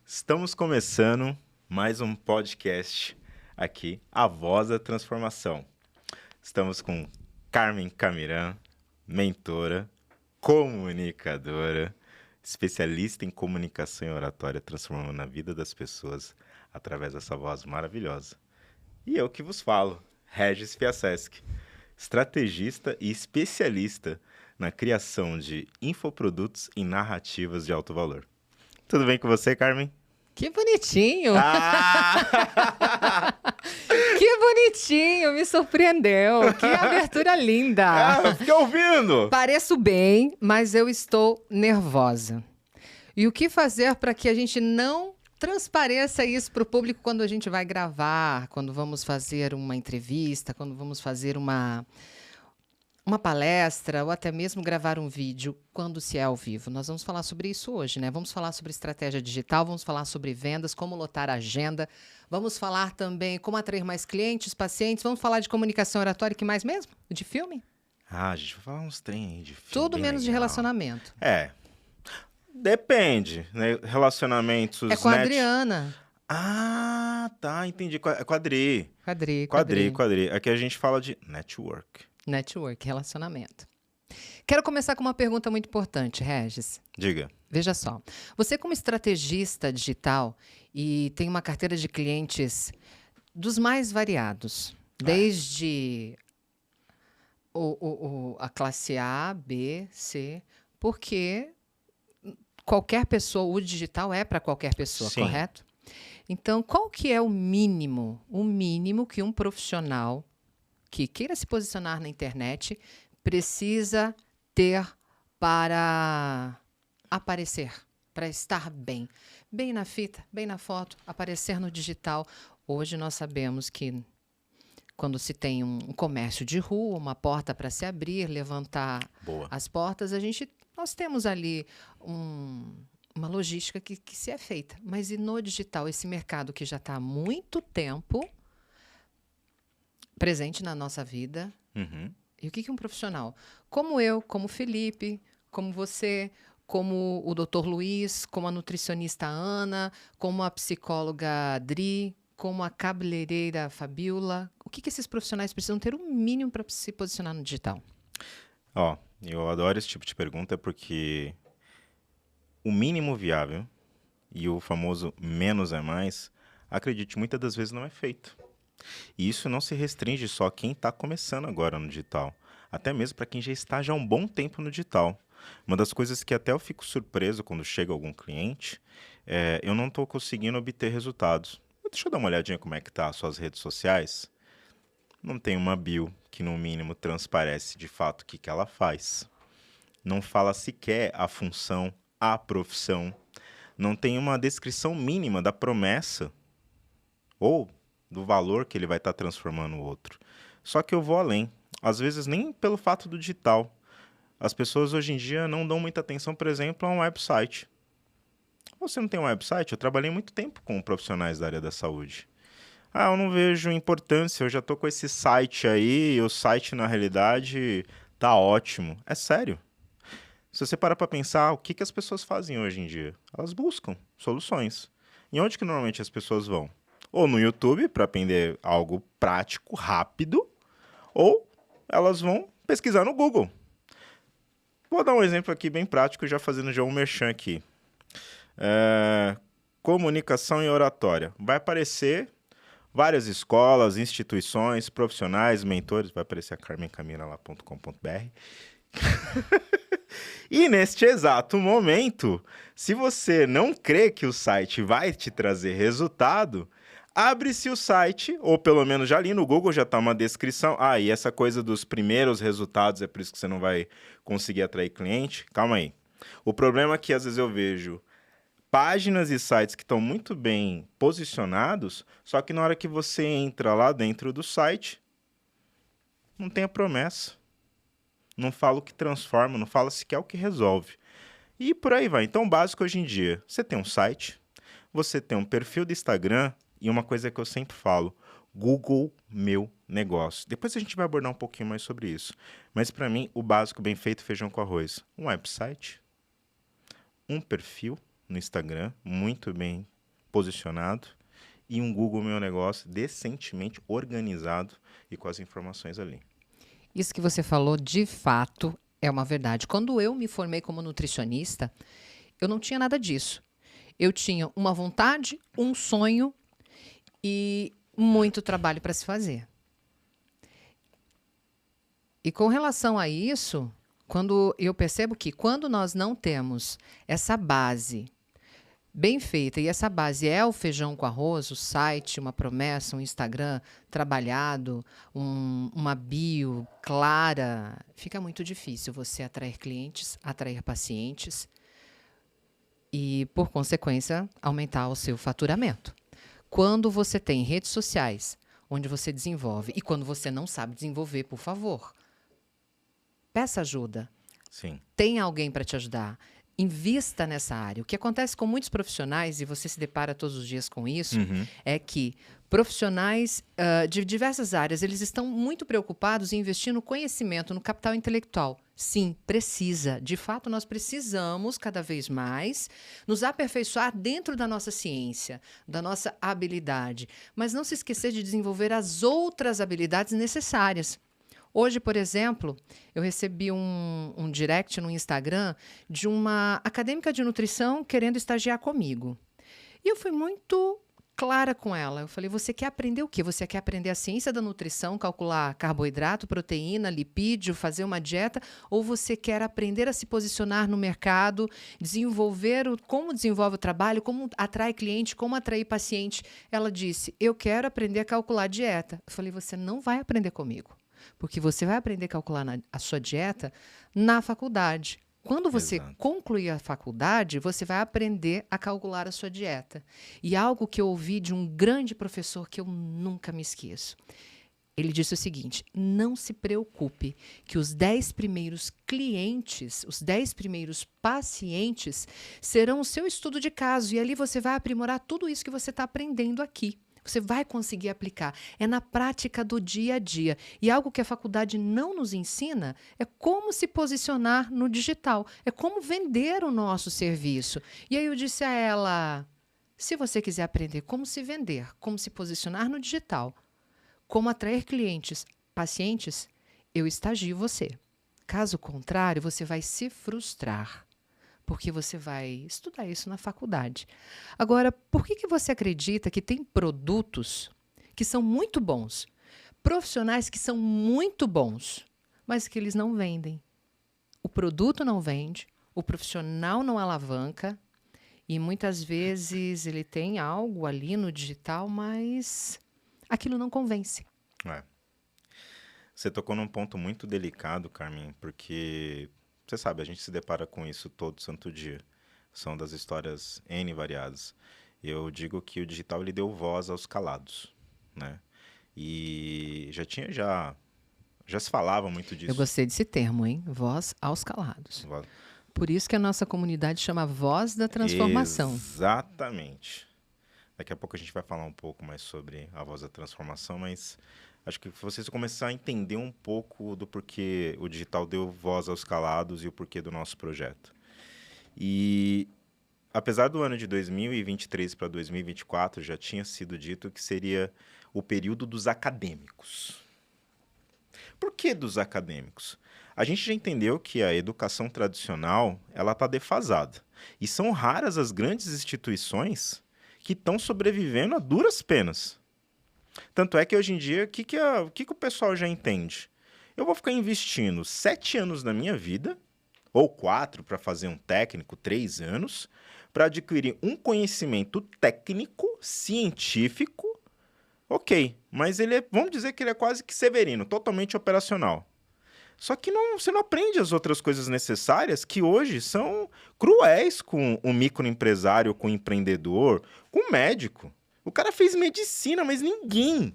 Estamos começando mais um podcast aqui, A Voz da Transformação. Estamos com Carmen Camiran, mentora, comunicadora, especialista em comunicação e oratória, transformando a vida das pessoas através dessa voz maravilhosa. E eu que vos falo, Regis Piaseschi, estrategista e especialista na criação de infoprodutos e narrativas de alto valor. Tudo bem com você, Carmen? Que bonitinho! Ah! Que bonitinho! Me surpreendeu! Que abertura linda! Fiquei ouvindo! Pareço bem, mas eu estou nervosa. E o que fazer para que a gente não transpareça isso para o público quando a gente vai gravar, quando vamos fazer uma entrevista, quando vamos fazer uma palestra ou até mesmo gravar um vídeo quando se é ao vivo. Nós vamos falar sobre isso hoje, né? Vamos falar sobre estratégia digital, vamos falar sobre vendas, como lotar a agenda, vamos falar também como atrair mais clientes, pacientes, vamos falar de comunicação oratória e que mais mesmo? De filme? A gente vai falar uns trem aí de filme. Tudo menos de relacionamento. Depende, né? Relacionamentos... É com a Adriana. Ah, tá, entendi. É quadri. Quadri. Aqui a gente fala de network. Network, relacionamento. Quero começar com uma pergunta muito importante, Regis. Diga. Veja só, você como estrategista digital e tem uma carteira de clientes dos mais variados, desde a classe A, B, C, porque qualquer pessoa, o digital é para qualquer pessoa, Sim. Correto? Então, qual que é o mínimo que um profissional que queira se posicionar na internet precisa ter para aparecer, para estar bem? Bem na fita, bem na foto, aparecer no digital. Hoje nós sabemos que quando se tem um comércio de rua, uma porta para se abrir, levantar as portas, nós temos ali uma logística que se é feita. Mas e no digital, esse mercado que já está há muito tempo presente na nossa vida. Uhum. E o que um profissional, como eu, como Felipe, como você, como o Dr. Luiz, como a nutricionista Ana, como a psicóloga Adri, como a cabeleireira Fabiola, o que esses profissionais precisam ter um mínimo para se posicionar no digital? Eu adoro esse tipo de pergunta porque o mínimo viável e o famoso menos é mais, acredite, muitas das vezes não é feito. E isso não se restringe só a quem está começando agora no digital, até mesmo para quem já está há um bom tempo no digital. Uma das coisas que até eu fico surpreso quando chega algum cliente, eu não estou conseguindo obter resultados. Deixa eu dar uma olhadinha como é que tá as suas redes sociais. Não tem uma bio que no mínimo transparece de fato o que ela faz. Não fala sequer a função, a profissão. Não tem uma descrição mínima da promessa ou do valor que ele vai estar transformando o outro. Só que eu vou além. Às vezes nem pelo fato do digital. As pessoas hoje em dia não dão muita atenção, por exemplo, a um website. Você não tem um website? Eu trabalhei muito tempo com profissionais da área da saúde. Eu não vejo importância, eu já estou com esse site aí, e o site na realidade tá ótimo. É sério. Se você parar para pensar, o que as pessoas fazem hoje em dia? Elas buscam soluções. E onde que normalmente as pessoas vão? Ou no YouTube, para aprender algo prático, rápido, ou elas vão pesquisar no Google. Vou dar um exemplo aqui bem prático, já fazendo um merchan aqui. Comunicação e oratória. Vai aparecer várias escolas, instituições, profissionais, mentores. Vai aparecer a carmencamirala.com.br. E neste exato momento, se você não crê que o site vai te trazer resultado, abre-se o site, ou pelo menos já ali no Google já está uma descrição. E essa coisa dos primeiros resultados, é por isso que você não vai conseguir atrair cliente. Calma aí. O problema é que às vezes eu vejo páginas e sites que estão muito bem posicionados, só que na hora que você entra lá dentro do site, não tem a promessa. Não fala o que transforma, não fala sequer o que resolve. E por aí vai. Então, o básico hoje em dia, você tem um site, você tem um perfil do Instagram e uma coisa que eu sempre falo, Google Meu Negócio. Depois a gente vai abordar um pouquinho mais sobre isso. Mas para mim, o básico bem feito, feijão com arroz. Um website, um perfil no Instagram, muito bem posicionado e um Google Meu Negócio decentemente organizado e com as informações ali. Isso que você falou, de fato, é uma verdade. Quando eu me formei como nutricionista, eu não tinha nada disso. Eu tinha uma vontade, um sonho e muito trabalho para se fazer. E com relação a isso, quando eu percebo que quando nós não temos essa base bem feita, e essa base é o feijão com arroz, o site, uma promessa, um Instagram trabalhado, uma bio clara, fica muito difícil você atrair clientes, atrair pacientes e, por consequência, aumentar o seu faturamento. Quando você tem redes sociais, onde você desenvolve, e quando você não sabe desenvolver, por favor, peça ajuda. Sim. Tem alguém para te ajudar. Invista nessa área. O que acontece com muitos profissionais, e você se depara todos os dias com isso, é que profissionais de diversas áreas, eles estão muito preocupados em investir no conhecimento, no capital intelectual. Sim, precisa. De fato, nós precisamos cada vez mais nos aperfeiçoar dentro da nossa ciência, da nossa habilidade. Mas não se esquecer de desenvolver as outras habilidades necessárias. Hoje, por exemplo, eu recebi um direct no Instagram de uma acadêmica de nutrição querendo estagiar comigo. E eu fui muito clara com ela. Eu falei, você quer aprender o quê? Você quer aprender a ciência da nutrição, calcular carboidrato, proteína, lipídio, fazer uma dieta? Ou você quer aprender a se posicionar no mercado, desenvolver como desenvolve o trabalho, como atrai cliente, como atrair paciente? Ela disse, eu quero aprender a calcular dieta. Eu falei, você não vai aprender comigo. Porque você vai aprender a calcular a sua dieta na faculdade. Quando você concluir a faculdade, você vai aprender a calcular a sua dieta. E algo que eu ouvi de um grande professor que eu nunca me esqueço. Ele disse o seguinte, não se preocupe que os 10 primeiros clientes, os 10 primeiros pacientes serão o seu estudo de caso. E ali você vai aprimorar tudo isso que você está aprendendo aqui. Você vai conseguir aplicar. É na prática do dia a dia. E algo que a faculdade não nos ensina é como se posicionar no digital. É como vender o nosso serviço. E aí eu disse a ela, se você quiser aprender como se vender, como se posicionar no digital, como atrair clientes, pacientes, eu estagio você. Caso contrário, você vai se frustrar. Porque você vai estudar isso na faculdade. Agora, por que você acredita que tem produtos que são muito bons, profissionais que são muito bons, mas que eles não vendem? O produto não vende, o profissional não alavanca e muitas vezes ele tem algo ali no digital, mas aquilo não convence. Você tocou num ponto muito delicado, Carmen, porque... Você sabe, a gente se depara com isso todo santo dia. São das histórias N variadas. Eu digo que o digital ele deu voz aos calados, né? E já se falava muito disso. Eu gostei desse termo, hein? Voz aos calados. Por isso que a nossa comunidade chama Voz da Transformação. Exatamente. Daqui a pouco a gente vai falar um pouco mais sobre a Voz da Transformação, mas... Acho que vocês começar a entender um pouco do porquê o digital deu voz aos calados e o porquê do nosso projeto. E, apesar do ano de 2023 para 2024, já tinha sido dito que seria o período dos acadêmicos. Por que dos acadêmicos? A gente já entendeu que a educação tradicional ela está defasada. E são raras as grandes instituições que estão sobrevivendo a duras penas. Tanto é que hoje em dia, o que o pessoal já entende? Eu vou ficar investindo 7 anos da minha vida, ou 4 para fazer um técnico, 3 anos, para adquirir um conhecimento técnico, científico, ok, mas vamos dizer que ele é quase que severino, totalmente operacional. Só que você não aprende as outras coisas necessárias que hoje são cruéis com o microempresário, com o empreendedor, com o médico. O cara fez medicina, mas ninguém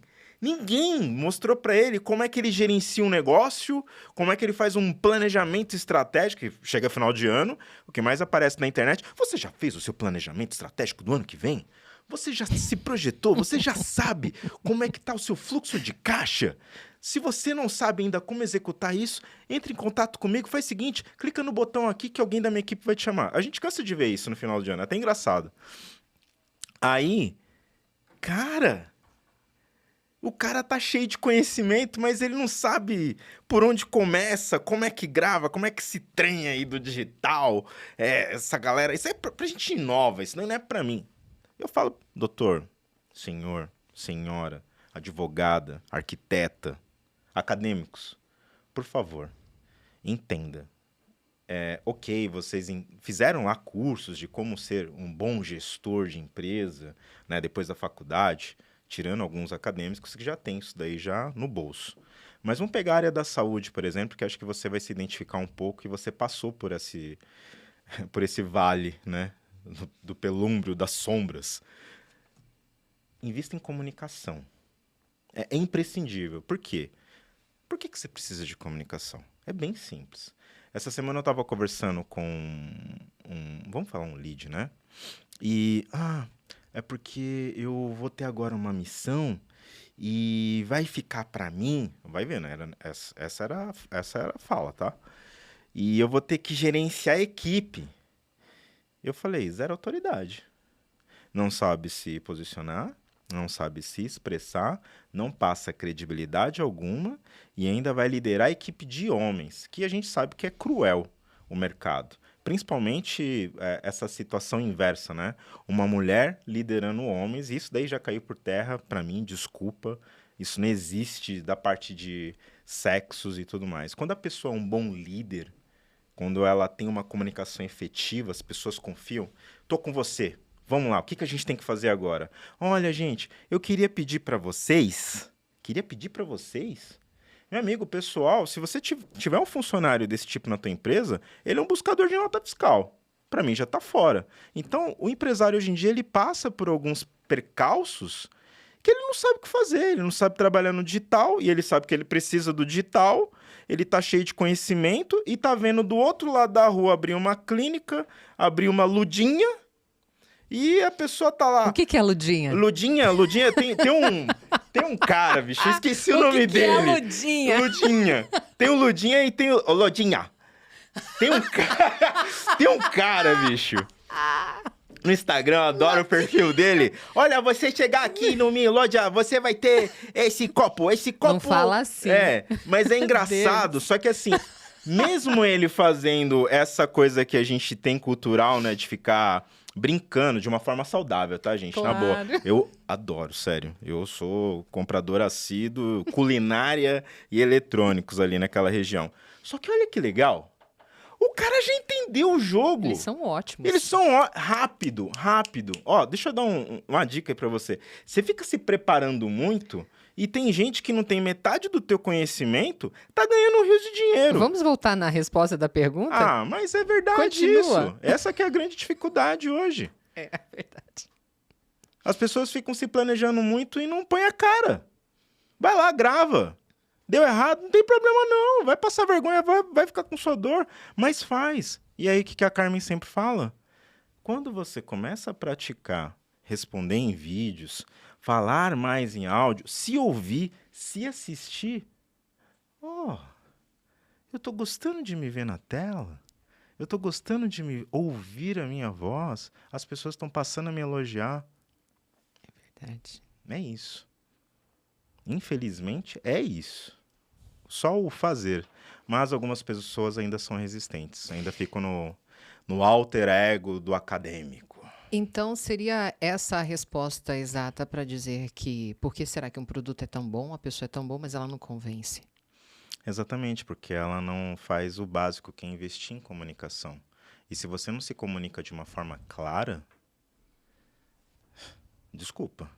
mostrou para ele como é que ele gerencia um negócio, como é que ele faz um planejamento estratégico, que chega final de ano, o que mais aparece na internet. Você já fez o seu planejamento estratégico do ano que vem? Você já se projetou? Você já sabe como é que está o seu fluxo de caixa? Se você não sabe ainda como executar isso, entre em contato comigo, faz o seguinte, clica no botão aqui que alguém da minha equipe vai te chamar. A gente cansa de ver isso no final de ano, é até engraçado. Aí, cara, o cara tá cheio de conhecimento, mas ele não sabe por onde começa, como é que grava, como é que se trem aí do digital. Essa galera, isso é pra gente nova, isso não é pra mim. Eu falo, doutor, senhor, senhora, advogada, arquiteta, acadêmicos, por favor, entenda. Ok, vocês fizeram lá cursos de como ser um bom gestor de empresa, né, depois da faculdade, tirando alguns acadêmicos que já têm isso daí já no bolso. Mas vamos pegar a área da saúde, por exemplo, que acho que você vai se identificar um pouco e você passou por por esse vale, né, do pelúmbrio, das sombras. Invista em comunicação. É imprescindível. Por quê? Por que você precisa de comunicação? É bem simples. Essa semana eu estava conversando com vamos falar um lead, né? E, é porque eu vou ter agora uma missão e vai ficar para mim, vai ver, né? Essa era a fala, tá? E eu vou ter que gerenciar a equipe. Eu falei, zero autoridade. Não sabe se posicionar, não sabe se expressar, não passa credibilidade alguma e ainda vai liderar a equipe de homens, que a gente sabe que é cruel o mercado. Principalmente essa situação inversa, né? Uma mulher liderando homens, e isso daí já caiu por terra, para mim, desculpa. Isso não existe da parte de sexos e tudo mais. Quando a pessoa é um bom líder, quando ela tem uma comunicação efetiva, as pessoas confiam. Tô com você. Vamos lá, o que a gente tem que fazer agora? Olha, gente, eu queria pedir para vocês. Meu amigo, pessoal, se você tiver um funcionário desse tipo na tua empresa, ele é um buscador de nota fiscal. Para mim já está fora. Então, o empresário hoje em dia ele passa por alguns percalços que ele não sabe o que fazer, ele não sabe trabalhar no digital e ele sabe que ele precisa do digital, ele tá cheio de conhecimento e tá vendo do outro lado da rua abrir uma clínica, abrir uma ludinha e a pessoa tá lá. O que é Ludinha? Ludinha, tem um cara, bicho, eu esqueci o nome dele. O que é Ludinha? Ludinha. Tem o Ludinha e tem o Lodinha. Tem um cara, bicho. No Instagram, eu adoro o perfil dele. Olha, você chegar aqui no Milódia, você vai ter esse copo. Não fala assim. Mas é engraçado. Só que assim, mesmo ele fazendo essa coisa que a gente tem cultural, né, de ficar brincando de uma forma saudável, tá, gente? Claro. Na boa. Eu adoro, sério. Eu sou comprador assíduo, culinária e eletrônicos ali naquela região. Só que olha que legal. O cara já entendeu o jogo. Eles são ótimos. Eles são rápido. Ó, deixa eu dar uma dica aí pra você. Você fica se preparando muito e tem gente que não tem metade do teu conhecimento, tá ganhando rios de dinheiro. Vamos voltar na resposta da pergunta? Ah, mas é verdade. Continua. Isso. Essa que é a grande dificuldade hoje. É verdade. As pessoas ficam se planejando muito e não põem a cara. Vai lá, grava. Deu errado, não tem problema não. Vai passar vergonha, vai ficar com sua dor, mas faz. E aí, o que a Carmen sempre fala? Quando você começa a praticar, responder em vídeos, falar mais em áudio, se ouvir, se assistir, eu tô gostando de me ver na tela, eu tô gostando de me ouvir a minha voz, as pessoas estão passando a me elogiar. É verdade. É isso. Infelizmente, é isso. Só o fazer. Mas algumas pessoas ainda são resistentes. Ainda ficam no alter ego do acadêmico. Então, seria essa a resposta exata para dizer que por que será que um produto é tão bom, a pessoa é tão boa, mas ela não convence? Exatamente, porque ela não faz o básico, que é investir em comunicação. E se você não se comunica de uma forma clara, desculpa.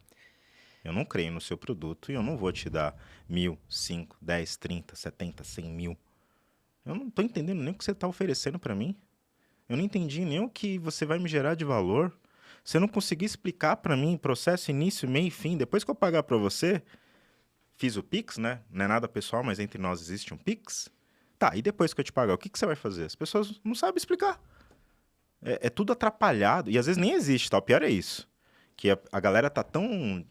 Eu não creio no seu produto e eu não vou te dar 1.000, 5, 10, 30, 70, 100 mil. Eu não estou entendendo nem o que você está oferecendo para mim. Eu não entendi nem o que você vai me gerar de valor. Você não conseguiu explicar para mim processo, início, meio e fim. Depois que eu pagar para você, fiz o Pix, né? Não é nada pessoal, mas entre nós existe um Pix. Tá, e depois que eu te pagar, o que você vai fazer? As pessoas não sabem explicar. É tudo atrapalhado. E às vezes nem existe, tá? O pior é isso. Que a galera tá tão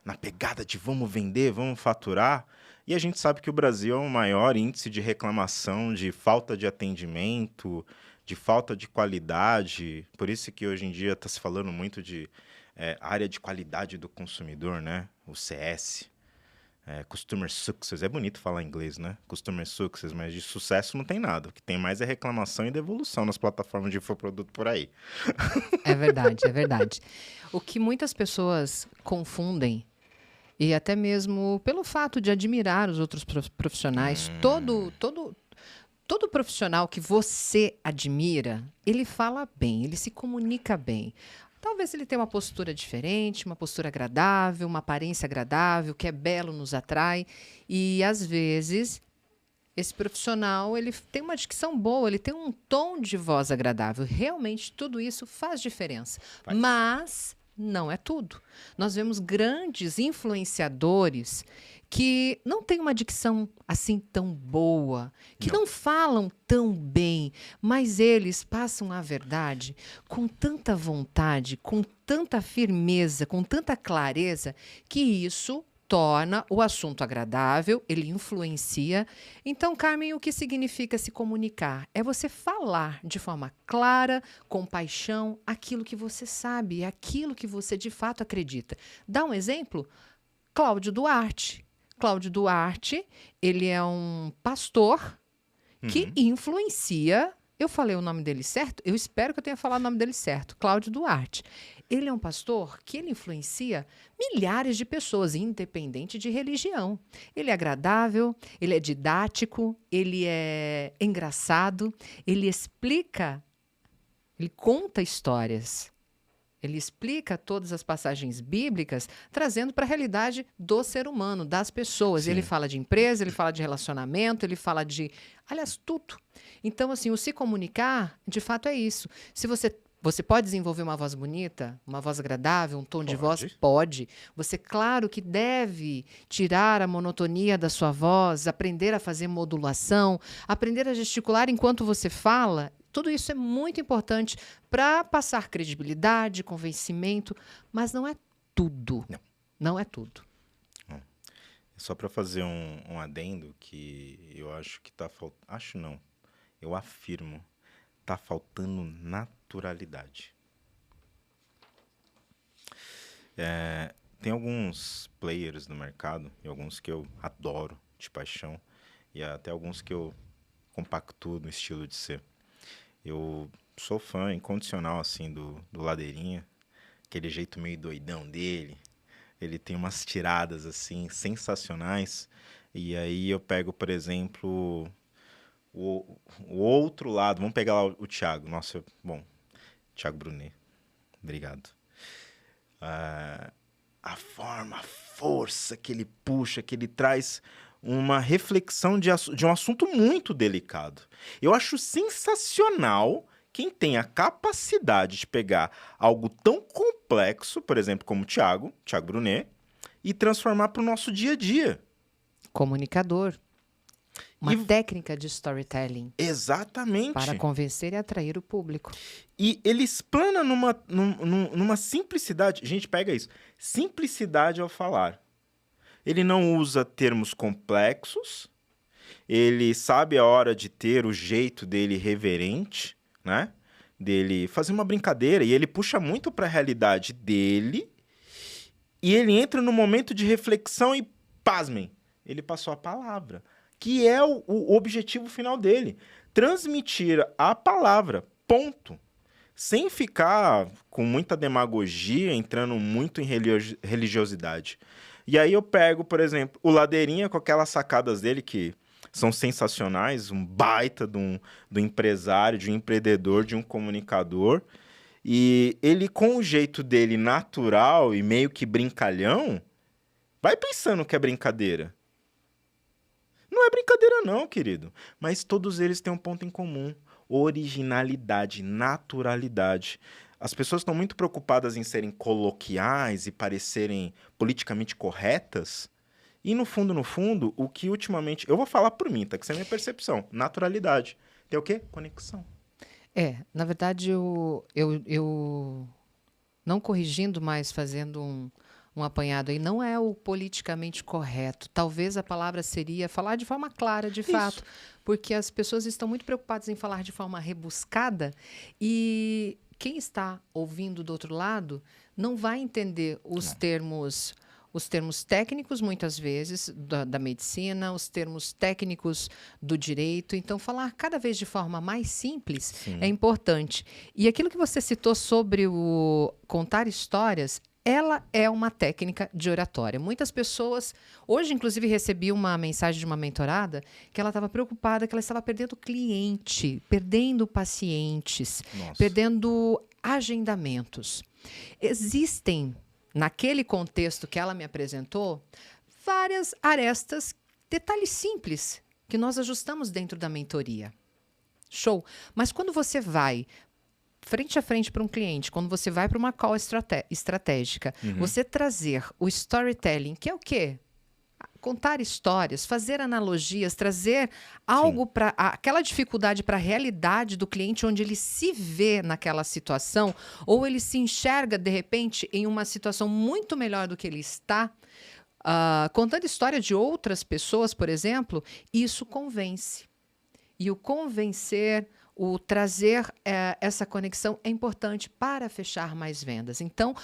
na pegada de vamos vender, vamos faturar, e a gente sabe que o Brasil é o maior índice de reclamação, de falta de atendimento, de falta de qualidade. Por isso que hoje em dia está se falando muito de área de qualidade do consumidor, né? O CS. Customer Success. É bonito falar inglês, né? Customer Success, mas de sucesso não tem nada. O que tem mais é reclamação e devolução nas plataformas de infoproduto por aí. É verdade, é verdade. O que muitas pessoas confundem, e até mesmo pelo fato de admirar os outros profissionais, todo profissional que você admira, ele fala bem, ele se comunica bem. Talvez ele tenha uma postura diferente, uma postura agradável, uma aparência agradável, que é belo, nos atrai. E, às vezes, esse profissional ele tem uma dicção boa, ele tem um tom de voz agradável. Realmente, tudo isso faz diferença. Faz. Mas não é tudo. Nós vemos grandes influenciadores que não têm uma dicção assim tão boa, que não falam tão bem, mas eles passam a verdade com tanta vontade, com tanta firmeza, com tanta clareza, que isso torna o assunto agradável, ele influencia. Então, Carmen, o que significa se comunicar? É você falar de forma clara, com paixão, aquilo que você sabe, aquilo que você de fato acredita. Dá um exemplo? Cláudio Duarte. Cláudio Duarte, ele é um pastor que influencia. Eu falei o nome dele certo? Eu espero que eu tenha falado o nome dele certo. Cláudio Duarte. Ele é um pastor que ele influencia milhares de pessoas, independente de religião. Ele é agradável, ele é didático, ele é engraçado, ele explica, ele conta histórias. Ele explica todas as passagens bíblicas, trazendo para a realidade do ser humano, das pessoas. Sim. Ele fala de empresa, ele fala de relacionamento, ele fala de... Aliás, tudo. Então, assim, o se comunicar, de fato, é isso. Se você pode desenvolver uma voz bonita, uma voz agradável, um tom de voz? Pode. Você, claro que deve tirar a monotonia da sua voz, aprender a fazer modulação, aprender a gesticular enquanto você fala. Tudo isso é muito importante para passar credibilidade, convencimento, mas não é tudo. Não é tudo. Só para fazer um adendo que eu acho que tá faltando... Acho não. Eu afirmo. Tá faltando naturalidade. Tem alguns players no mercado, e alguns que eu adoro de paixão, e até alguns que eu compactuo no estilo de ser. Eu sou fã incondicional, assim, do Ladeirinha, aquele jeito meio doidão dele. Ele tem umas tiradas, assim, sensacionais. E aí eu pego, por exemplo, o outro lado. Vamos pegar lá o Thiago. Nossa, bom, Thiago Brunet. Obrigado. A forma, a força que ele puxa, que ele traz uma reflexão de um assunto muito delicado. Eu acho sensacional quem tem a capacidade de pegar algo tão complexo, por exemplo, como o Thiago Brunet, e transformar para o nosso dia a dia. Comunicador. Uma técnica de storytelling. Exatamente. Para convencer e atrair o público. E ele explana numa simplicidade. Gente, pega isso. Simplicidade ao falar. Ele não usa termos complexos. Ele sabe a hora de ter o jeito dele reverente, né? Dele fazer uma brincadeira. E ele puxa muito para a realidade dele. E ele entra no momento de reflexão e, pasmem, ele passou a palavra. Que é o objetivo final dele. Transmitir a palavra, ponto. Sem ficar com muita demagogia, entrando muito em religiosidade. E aí eu pego, por exemplo, o Ladeirinha com aquelas sacadas dele que são sensacionais, um baita do empresário, de um empreendedor, de um comunicador. E ele, com o jeito dele natural e meio que brincalhão, vai pensando que é brincadeira. Não é brincadeira não, querido. Mas todos eles têm um ponto em comum. Originalidade, naturalidade. As pessoas estão muito preocupadas em serem coloquiais e parecerem politicamente corretas. E no fundo, o que ultimamente... Eu vou falar por mim, tá? Que essa é a minha percepção. Naturalidade. Tem o quê? Conexão. Na verdade, eu não corrigindo, mas fazendo um apanhado aí, não é o politicamente correto. Talvez a palavra seria falar de forma clara, de fato, porque as pessoas estão muito preocupadas em falar de forma rebuscada e quem está ouvindo do outro lado não vai entender os termos técnicos, muitas vezes, da medicina, os termos técnicos do direito. Então, falar cada vez de forma mais simples Sim. é importante. E aquilo que você citou sobre o contar histórias, ela é uma técnica de oratória. Muitas pessoas... Hoje, inclusive, recebi uma mensagem de uma mentorada que ela estava preocupada que ela estava perdendo cliente, perdendo pacientes, Nossa. perdendo agendamentos. Existem, naquele contexto que ela me apresentou, várias arestas, detalhes simples, que nós ajustamos dentro da mentoria. Show! Mas quando você vai frente a frente para um cliente, quando você vai para uma call estratégica, você trazer o storytelling, que é o quê? Contar histórias, fazer analogias, trazer algo para aquela dificuldade para a realidade do cliente, onde ele se vê naquela situação, ou ele se enxerga, de repente, em uma situação muito melhor do que ele está, contando história de outras pessoas, por exemplo, isso convence. E o convencer, o trazer essa conexão é importante para fechar mais vendas. Então,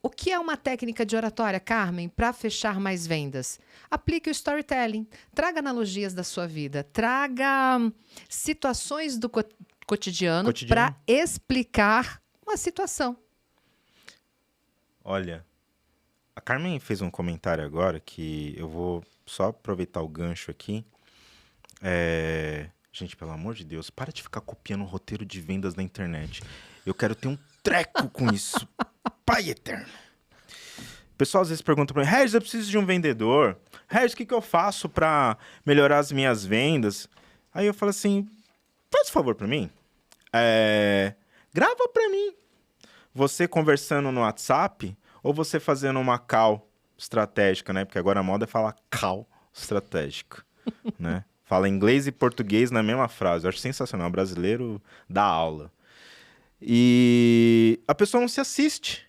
o que é uma técnica de oratória, Carmen, para fechar mais vendas? Aplique o storytelling, traga analogias da sua vida, traga situações do cotidiano para explicar uma situação. Olha, a Carmen fez um comentário agora que eu vou só aproveitar o gancho aqui. Gente, pelo amor de Deus, para de ficar copiando o roteiro de vendas na internet. Eu quero ter um treco com isso. Pai eterno. O pessoal às vezes pergunta para mim, Regis, eu preciso de um vendedor. Regis, o que eu faço para melhorar as minhas vendas? Aí eu falo assim, faz um favor para mim. Grava para mim. Você conversando no WhatsApp ou você fazendo uma call estratégica, né? Porque agora a moda é falar call estratégica, né? Fala inglês e português na mesma frase. Eu acho sensacional. O brasileiro dá aula. E a pessoa não se assiste.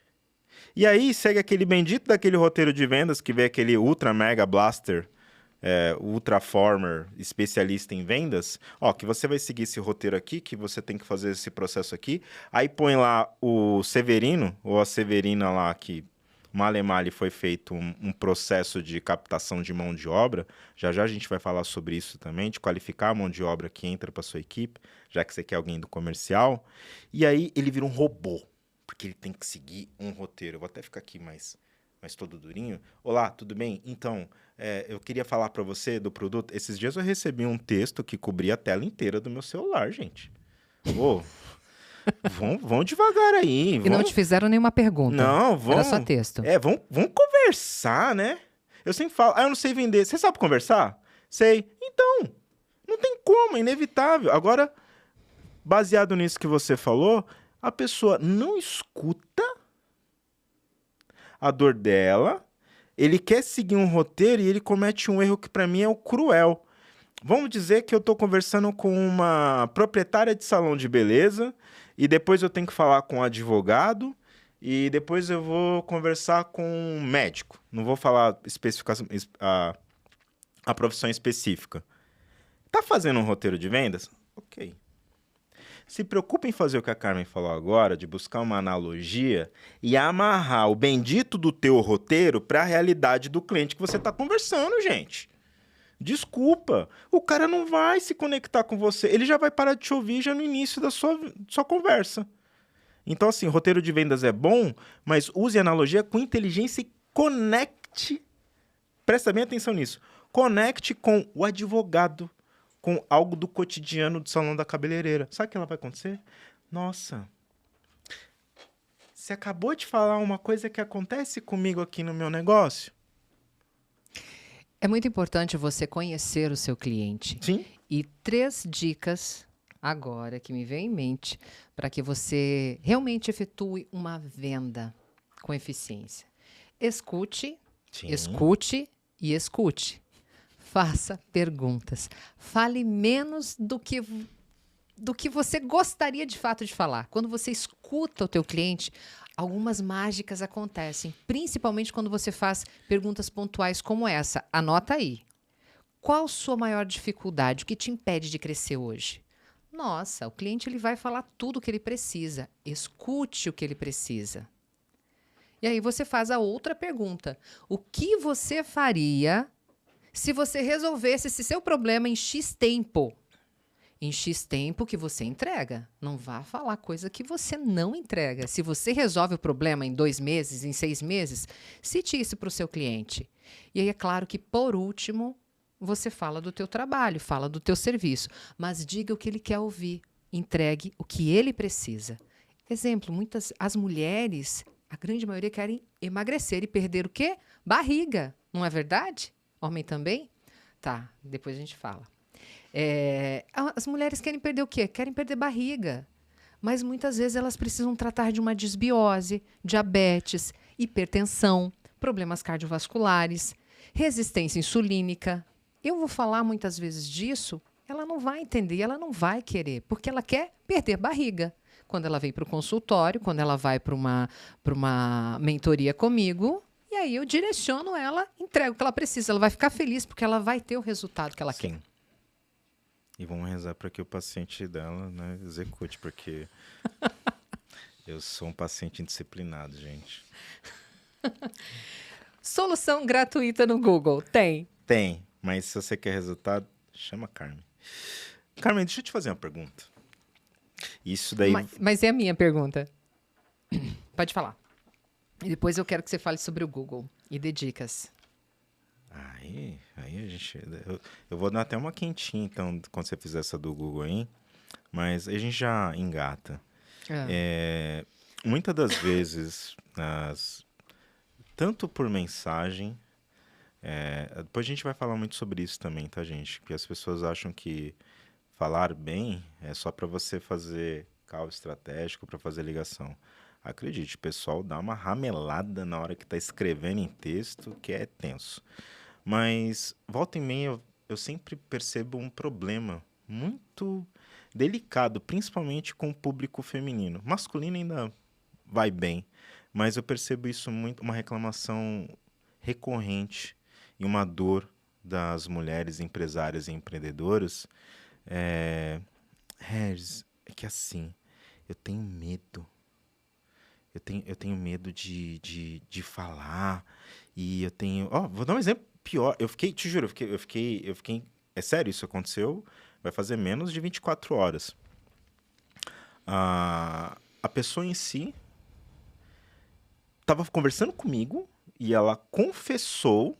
E aí segue aquele bendito daquele roteiro de vendas que vê aquele ultra mega blaster, ultra former, especialista em vendas. Ó, que você vai seguir esse roteiro aqui, que você tem que fazer esse processo aqui. Aí põe lá o Severino, ou a Severina lá, que male foi feito um processo de captação de mão de obra. Já a gente vai falar sobre isso também, de qualificar a mão de obra que entra para sua equipe, já que você quer alguém do comercial. E aí ele vira um robô, porque ele tem que seguir um roteiro. Eu vou até ficar aqui mais todo durinho. Olá, tudo bem? Então, eu queria falar para você do produto. Esses dias eu recebi um texto que cobria a tela inteira do meu celular, gente. Vão devagar aí. E não te fizeram nenhuma pergunta. Não, era só texto. Vamos conversar, né? Eu sempre falo, eu não sei vender. Você sabe conversar? Sei. Então, não tem como, é inevitável. Agora, baseado nisso que você falou, a pessoa não escuta a dor dela, ele quer seguir um roteiro e ele comete um erro que para mim é o cruel. Vamos dizer que eu estou conversando com uma proprietária de salão de beleza e depois eu tenho que falar com um advogado e depois eu vou conversar com um médico. Não vou falar a profissão específica. Tá fazendo um roteiro de vendas? Ok. Se preocupe em fazer o que a Carmen falou agora, de buscar uma analogia e amarrar o bendito do teu roteiro para a realidade do cliente que você está conversando, gente. Desculpa, o cara não vai se conectar com você, ele já vai parar de te ouvir já no início da sua conversa. Então, assim, roteiro de vendas é bom, mas use analogia com inteligência e conecte, presta bem atenção nisso, conecte com o advogado, com algo do cotidiano do salão da cabeleireira. Sabe o que ela vai acontecer? Nossa, você acabou de falar uma coisa que acontece comigo aqui no meu negócio? É muito importante você conhecer o seu cliente. Sim. E 3 dicas agora que me vem em mente para que você realmente efetue uma venda com eficiência. Escute, Sim. escute e escute. Faça perguntas. Fale menos do que você gostaria de fato de falar. Quando você escuta o teu cliente, algumas mágicas acontecem, principalmente quando você faz perguntas pontuais como essa. Anota aí. Qual sua maior dificuldade? O que te impede de crescer hoje? nossa. O cliente ele vai falar tudo o que ele precisa. Escute o que ele precisa. E aí você faz a outra pergunta. O que você faria se você resolvesse esse seu problema em X tempo? Em X tempo que você entrega. Não vá falar coisa que você não entrega. Se você resolve o problema em 2 meses, em 6 meses, cite isso para o seu cliente. E aí é claro que, por último, você fala do teu trabalho, fala do teu serviço. Mas diga o que ele quer ouvir. Entregue o que ele precisa. Exemplo, as mulheres, a grande maioria querem emagrecer e perder o quê? Barriga. Não é verdade? Homem também? Tá, depois a gente fala. As mulheres querem perder o quê? Querem perder barriga. Mas muitas vezes elas precisam tratar de uma disbiose, diabetes, hipertensão, problemas cardiovasculares, resistência insulínica. Eu vou falar muitas vezes disso, ela não vai entender, ela não vai querer, porque ela quer perder barriga. Quando ela vem para o consultório, quando ela vai para uma mentoria comigo, e aí eu direciono ela, entrego o que ela precisa. Ela vai ficar feliz porque ela vai ter o resultado que ela quer. Sim. E vamos rezar para que o paciente dela, né, execute, porque eu sou um paciente indisciplinado, gente. Solução gratuita no Google. Tem? Tem, mas se você quer resultado, chama a Carmen. Carmen, deixa eu te fazer uma pergunta. Isso daí... Mas é a minha pergunta. Pode falar. E depois eu quero que você fale sobre o Google e dê dicas. Aí a gente... Eu vou dar até uma quentinha, então, quando você fizer essa do Google aí. Mas a gente já engata. Muitas das vezes, tanto por mensagem... depois a gente vai falar muito sobre isso também, tá, gente? Porque as pessoas acham que falar bem é só para você fazer call estratégico, para fazer ligação. Acredite, o pessoal dá uma ramelada na hora que está escrevendo em texto, que é tenso. Mas, volta e meia, eu sempre percebo um problema muito delicado, principalmente com o público feminino. Masculino ainda vai bem, mas eu percebo isso muito, uma reclamação recorrente e uma dor das mulheres empresárias e empreendedoras. Regis, é que assim, eu tenho medo. Eu tenho medo de falar. E eu tenho... vou dar um exemplo pior. Te juro, eu fiquei... É sério, isso aconteceu. Vai fazer menos de 24 horas. A pessoa em si estava conversando comigo e ela confessou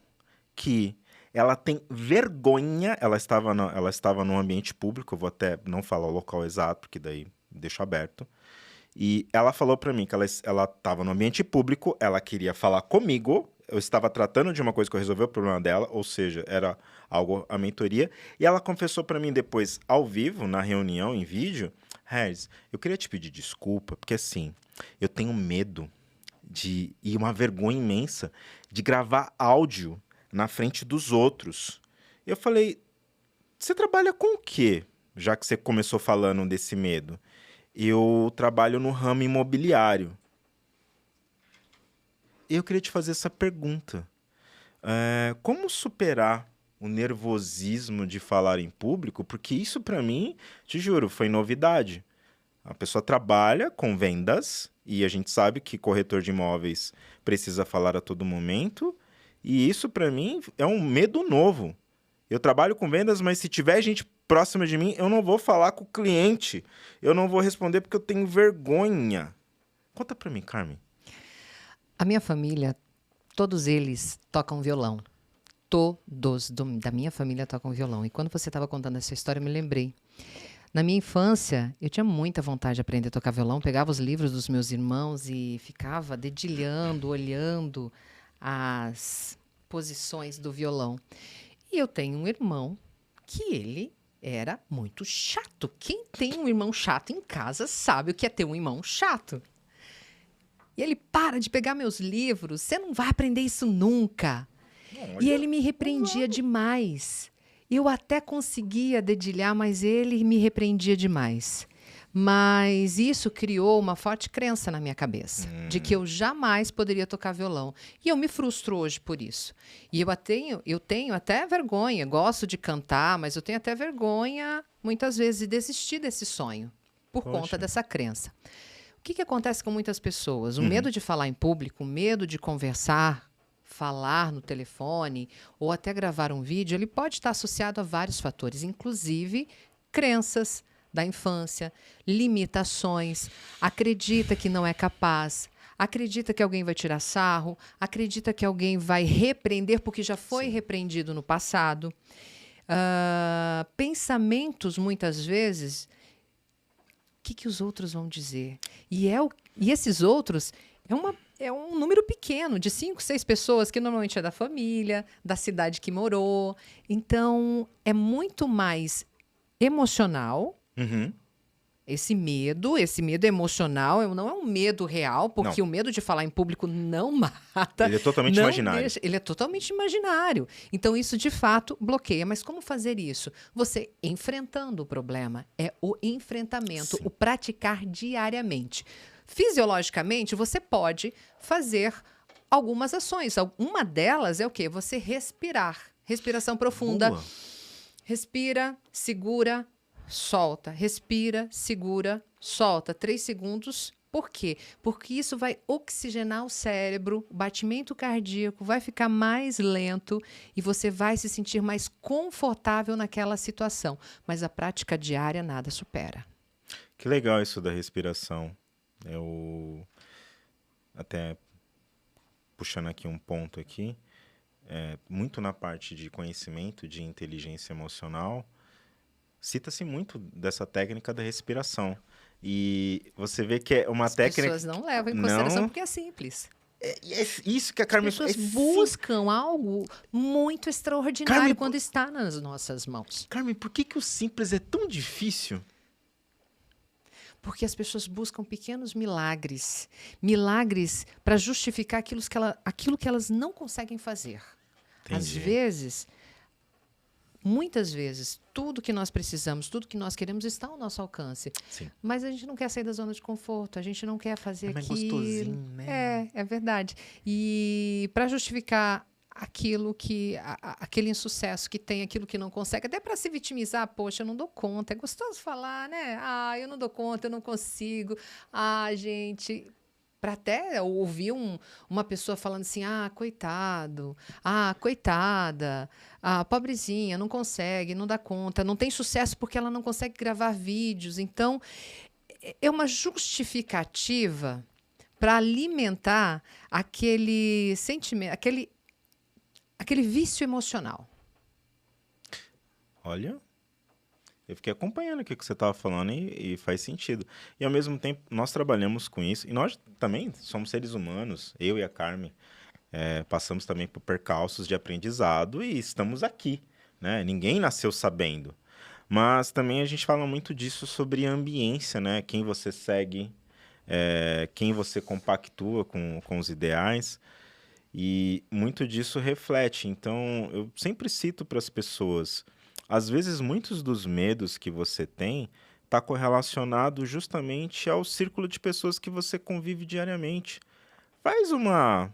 que ela tem vergonha. Ela estava no ambiente público. Eu vou até não falar o local exato, porque daí deixo aberto. E ela falou para mim que ela estava no ambiente público, ela queria falar comigo, eu estava tratando de uma coisa que eu resolvi o problema dela, ou seja, era algo, a mentoria, e ela confessou para mim depois, ao vivo, na reunião, em vídeo, Regis, eu queria te pedir desculpa, porque assim, eu tenho medo e uma vergonha imensa de gravar áudio na frente dos outros. Eu falei, você trabalha com o quê? Já que você começou falando desse medo. Eu trabalho no ramo imobiliário. Eu queria te fazer essa pergunta. Como superar o nervosismo de falar em público? Porque isso, para mim, te juro, foi novidade. A pessoa trabalha com vendas e a gente sabe que corretor de imóveis precisa falar a todo momento. E isso, para mim, é um medo novo. Eu trabalho com vendas, mas se tiver gente próxima de mim, eu não vou falar com o cliente. Eu não vou responder porque eu tenho vergonha. Conta pra mim, Carmen. A minha família, todos eles tocam violão. Todos da minha família tocam violão. E quando você estava contando essa história, eu me lembrei. Na minha infância, eu tinha muita vontade de aprender a tocar violão. Pegava os livros dos meus irmãos e ficava dedilhando, olhando as posições do violão. E eu tenho um irmão que ele era muito chato. Quem tem um irmão chato em casa sabe o que é ter um irmão chato. E ele para de pegar meus livros. Você não vai aprender isso nunca. E ele me repreendia demais. Eu até conseguia dedilhar, mas ele me repreendia demais. Mas isso criou uma forte crença na minha cabeça, de que eu jamais poderia tocar violão. E eu me frustro hoje por isso. E eu tenho até vergonha, gosto de cantar, mas eu tenho até vergonha, muitas vezes, de desistir desse sonho, por conta Poxa. dessa crença. O que acontece com muitas pessoas? O Uhum. medo de falar em público, o medo de conversar, falar no telefone ou até gravar um vídeo, ele pode estar associado a vários fatores, inclusive crenças da infância, limitações, acredita que não é capaz, acredita que alguém vai tirar sarro, acredita que alguém vai repreender porque já foi repreendido no passado. Pensamentos, muitas vezes, o que os outros vão dizer? E esses outros é um número pequeno, de 5, 6 pessoas, que normalmente é da família, da cidade que morou. Então, é muito mais emocional. Uhum. Esse medo emocional não é um medo real, porque Não. o medo de falar em público não mata. Ele é totalmente não imaginário. ele é totalmente imaginário. Então, isso de fato bloqueia. Mas como fazer isso? Você enfrentando o problema. É o enfrentamento, Sim. o praticar diariamente. Fisiologicamente, você pode fazer algumas ações. Uma delas é o quê? Você respirar. Respiração profunda. Boa. Respira, segura, solta. Respira, segura, solta. 3 segundos. Por quê? Porque isso vai oxigenar o cérebro, o batimento cardíaco vai ficar mais lento e você vai se sentir mais confortável naquela situação. Mas a prática diária nada supera. Que legal isso da respiração. Eu até puxando aqui um ponto aqui, muito na parte de conhecimento de inteligência emocional, cita-se muito dessa técnica da respiração. E você vê que é uma As técnica. pessoas não levam em consideração Não. porque é simples. É isso que a As Carmen pessoas sim. buscam algo muito extraordinário Carmen, quando está nas nossas mãos. Carmen, por que o simples é tão difícil? Porque as pessoas buscam pequenos milagres. Milagres para justificar aquilo que elas não conseguem fazer. Às Entendi. vezes, muitas vezes, tudo que nós precisamos, tudo que nós queremos está ao nosso alcance. Sim. Mas a gente não quer sair da zona de conforto, a gente não quer fazer É mais aquilo. gostosinho, né? É verdade. E para justificar aquilo que aquele insucesso que tem, aquilo que não consegue, até para se vitimizar, poxa, eu não dou conta. É gostoso falar, né? Ah, eu não dou conta, eu não consigo. Ah, gente, para até ouvir uma pessoa falando assim, ah, coitado, ah, coitada, ah, pobrezinha, não consegue, não dá conta, não tem sucesso porque ela não consegue gravar vídeos. Então, é uma justificativa para alimentar aquele sentimento, aquele vício emocional. Olha, eu fiquei acompanhando o que você estava falando e faz sentido. E ao mesmo tempo, nós trabalhamos com isso. E nós também somos seres humanos, eu e a Carmen, passamos também por percalços de aprendizado e estamos aqui, né? Ninguém nasceu sabendo. Mas também a gente fala muito disso sobre ambiência, né? Quem você segue, quem você compactua com os ideais. E muito disso reflete. Então, eu sempre cito para as pessoas, às vezes muitos dos medos que você tem está correlacionado justamente ao círculo de pessoas que você convive diariamente. Faz uma...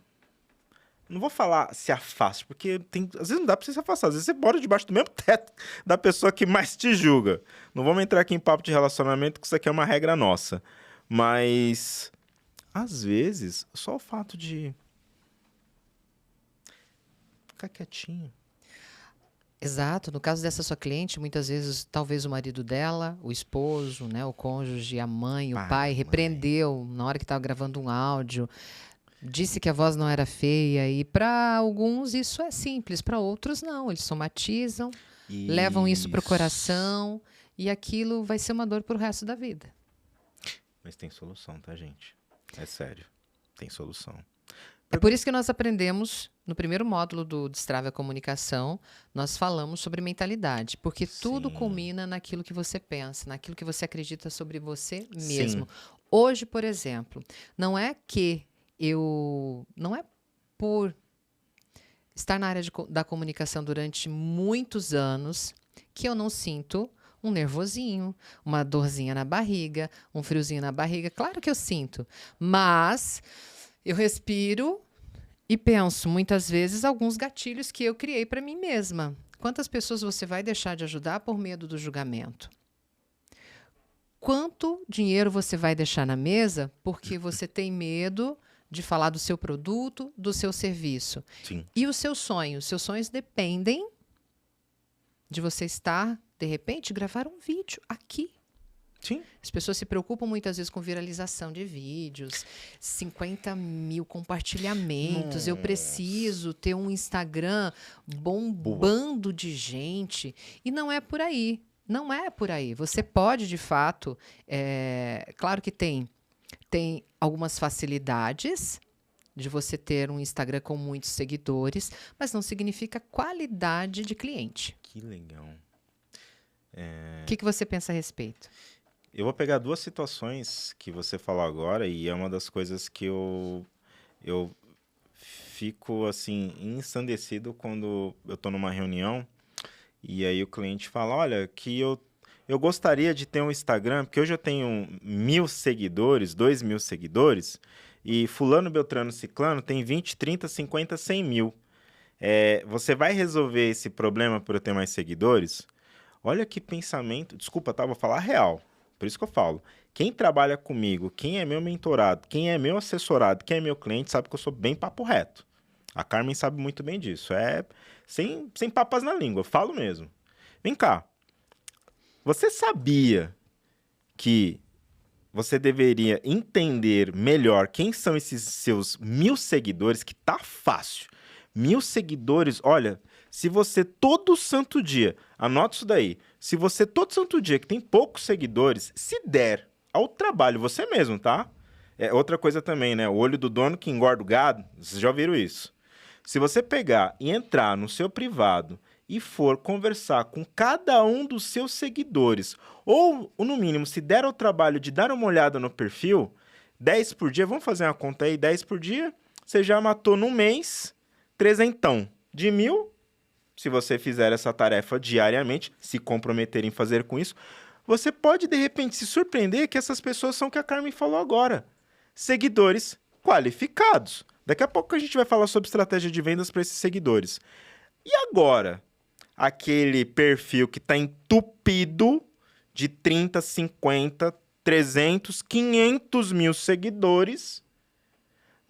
Não vou falar se afaste, porque às vezes não dá para você se afastar. Às vezes você mora debaixo do mesmo teto da pessoa que mais te julga. Não vamos entrar aqui em papo de relacionamento, que isso aqui é uma regra nossa. Mas, às vezes, só o fato de ficar quietinho. Exato. No caso dessa sua cliente, muitas vezes, talvez o marido dela, o esposo, né, o cônjuge, a mãe, o pai, Mãe. repreendeu na hora que estava gravando um áudio, disse que a voz não era feia. E para alguns isso é simples, para outros não. Eles somatizam, levam isso para o coração e aquilo vai ser uma dor para o resto da vida. Mas tem solução, tá, gente? É sério. Tem solução. É por isso que nós aprendemos, no primeiro módulo do Destrave a Comunicação, nós falamos sobre mentalidade, porque tudo Sim. culmina naquilo que você pensa, naquilo que você acredita sobre você mesmo. Sim. Hoje, por exemplo, não é por estar na área da comunicação durante muitos anos que eu não sinto um nervosinho, uma dorzinha na barriga, um friozinho na barriga. Claro que eu sinto, mas eu respiro e penso muitas vezes alguns gatilhos que eu criei para mim mesma. Quantas pessoas você vai deixar de ajudar por medo do julgamento? Quanto dinheiro você vai deixar na mesa porque você tem medo de falar do seu produto, do seu serviço? Sim. E os seus sonhos? Seus sonhos dependem de você estar, de repente, gravar um vídeo aqui. Sim. As pessoas se preocupam muitas vezes com viralização de vídeos, 50 mil compartilhamentos. Eu preciso ter um Instagram bombando de gente. E não é por aí. Não é por aí. Você pode, de fato, claro que tem algumas facilidades de você ter um Instagram com muitos seguidores, mas não significa qualidade de cliente. Que legal. O que você pensa a respeito? Eu vou pegar duas situações que você falou agora e é uma das coisas que eu fico, assim, ensandecido quando eu estou numa reunião e aí o cliente fala, olha, que eu gostaria de ter um Instagram, porque hoje eu tenho 1.000 seguidores, 2.000 seguidores, e fulano, beltrano, ciclano tem 20, 30, 50, 100 mil. Você vai resolver esse problema por eu ter mais seguidores? Olha que pensamento, desculpa, tá? Vou falar real. Por isso que eu falo, quem trabalha comigo, quem é meu mentorado, quem é meu assessorado, quem é meu cliente, sabe que eu sou bem papo reto. A Carmen sabe muito bem disso. Sem papas na língua, eu falo mesmo. Vem cá, você sabia que você deveria entender melhor quem são esses seus 1.000 seguidores, que tá fácil. 1.000 seguidores, olha, se você todo santo dia, anota isso daí, se você todo santo dia que tem poucos seguidores, se der ao trabalho, você mesmo, tá? Outra coisa também, né? O olho do dono que engorda o gado, vocês já ouviram isso. Se você pegar e entrar no seu privado e for conversar com cada um dos seus seguidores, ou no mínimo, se der ao trabalho de dar uma olhada no perfil, 10 por dia, vamos fazer uma conta aí, 10 por dia, você já matou no mês 300 de 1.000. Se você fizer essa tarefa diariamente, se comprometer em fazer com isso, você pode, de repente, se surpreender que essas pessoas são o que a Carmen falou agora. Seguidores qualificados. Daqui a pouco a gente vai falar sobre estratégia de vendas para esses seguidores. E agora, aquele perfil que está entupido de 30, 50, 300, 500 mil seguidores,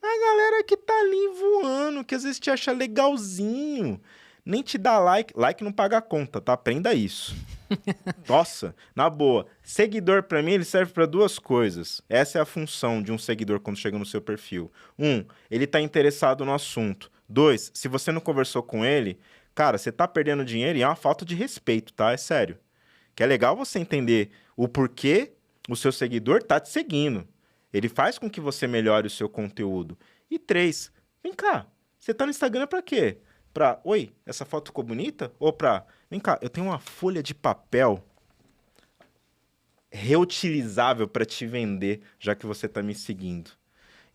a galera que tá ali voando, que às vezes te acha legalzinho, nem te dá like. Like não paga a conta, tá? Aprenda isso. Nossa, na boa. Seguidor, pra mim, ele serve pra duas coisas. Essa é a função de um seguidor quando chega no seu perfil. 1, ele tá interessado no assunto. 2, se você não conversou com ele, cara, você tá perdendo dinheiro e é uma falta de respeito, tá? É sério. Que é legal você entender o porquê o seu seguidor tá te seguindo. Ele faz com que você melhore o seu conteúdo. E 3, vem cá, você tá no Instagram pra quê? Pra, oi, essa foto ficou bonita? Ou pra, vem cá, eu tenho uma folha de papel reutilizável para te vender, já que você tá me seguindo.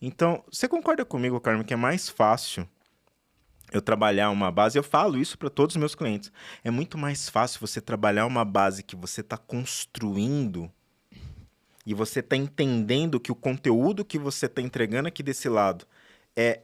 Então, você concorda comigo, Carmen, que é mais fácil eu trabalhar uma base? Eu falo isso para todos os meus clientes. É muito mais fácil você trabalhar uma base que você está construindo e você está entendendo que o conteúdo que você está entregando aqui desse lado é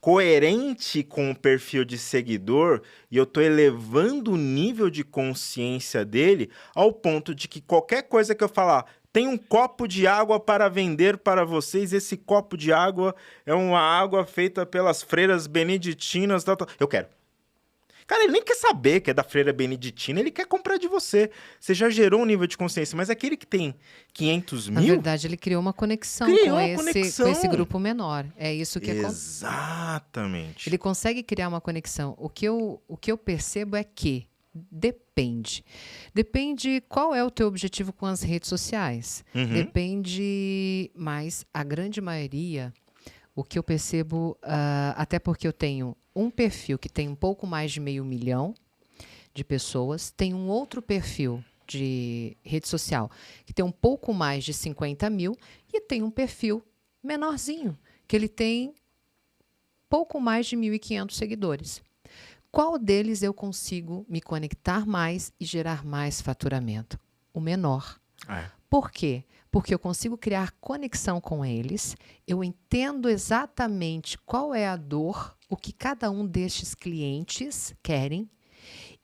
coerente com o perfil de seguidor e eu estou elevando o nível de consciência dele ao ponto de que qualquer coisa que eu falar, tem um copo de água para vender para vocês, esse copo de água é uma água feita pelas freiras beneditinas, eu quero. Cara, ele nem quer saber que é da freira beneditina, ele quer comprar de você. Você já gerou um nível de consciência, mas aquele que tem 500 mil... Na verdade, ele criou uma conexão com esse grupo menor. É isso que Exatamente. Ele consegue criar uma conexão. O que eu percebo é que depende. Depende qual é o teu objetivo com as redes sociais. Uhum. Depende, mas a grande maioria... O que eu percebo, até porque eu tenho um perfil que tem um pouco mais de 500 mil de pessoas, tem um outro perfil de rede social que tem um pouco mais de 50 mil e tem um perfil menorzinho, que ele tem pouco mais de 1.500 seguidores. Qual deles eu consigo me conectar mais e gerar mais faturamento? o menor. É. Por quê? Porque eu consigo criar conexão com eles, eu entendo exatamente qual é a dor, o que cada um destes clientes querem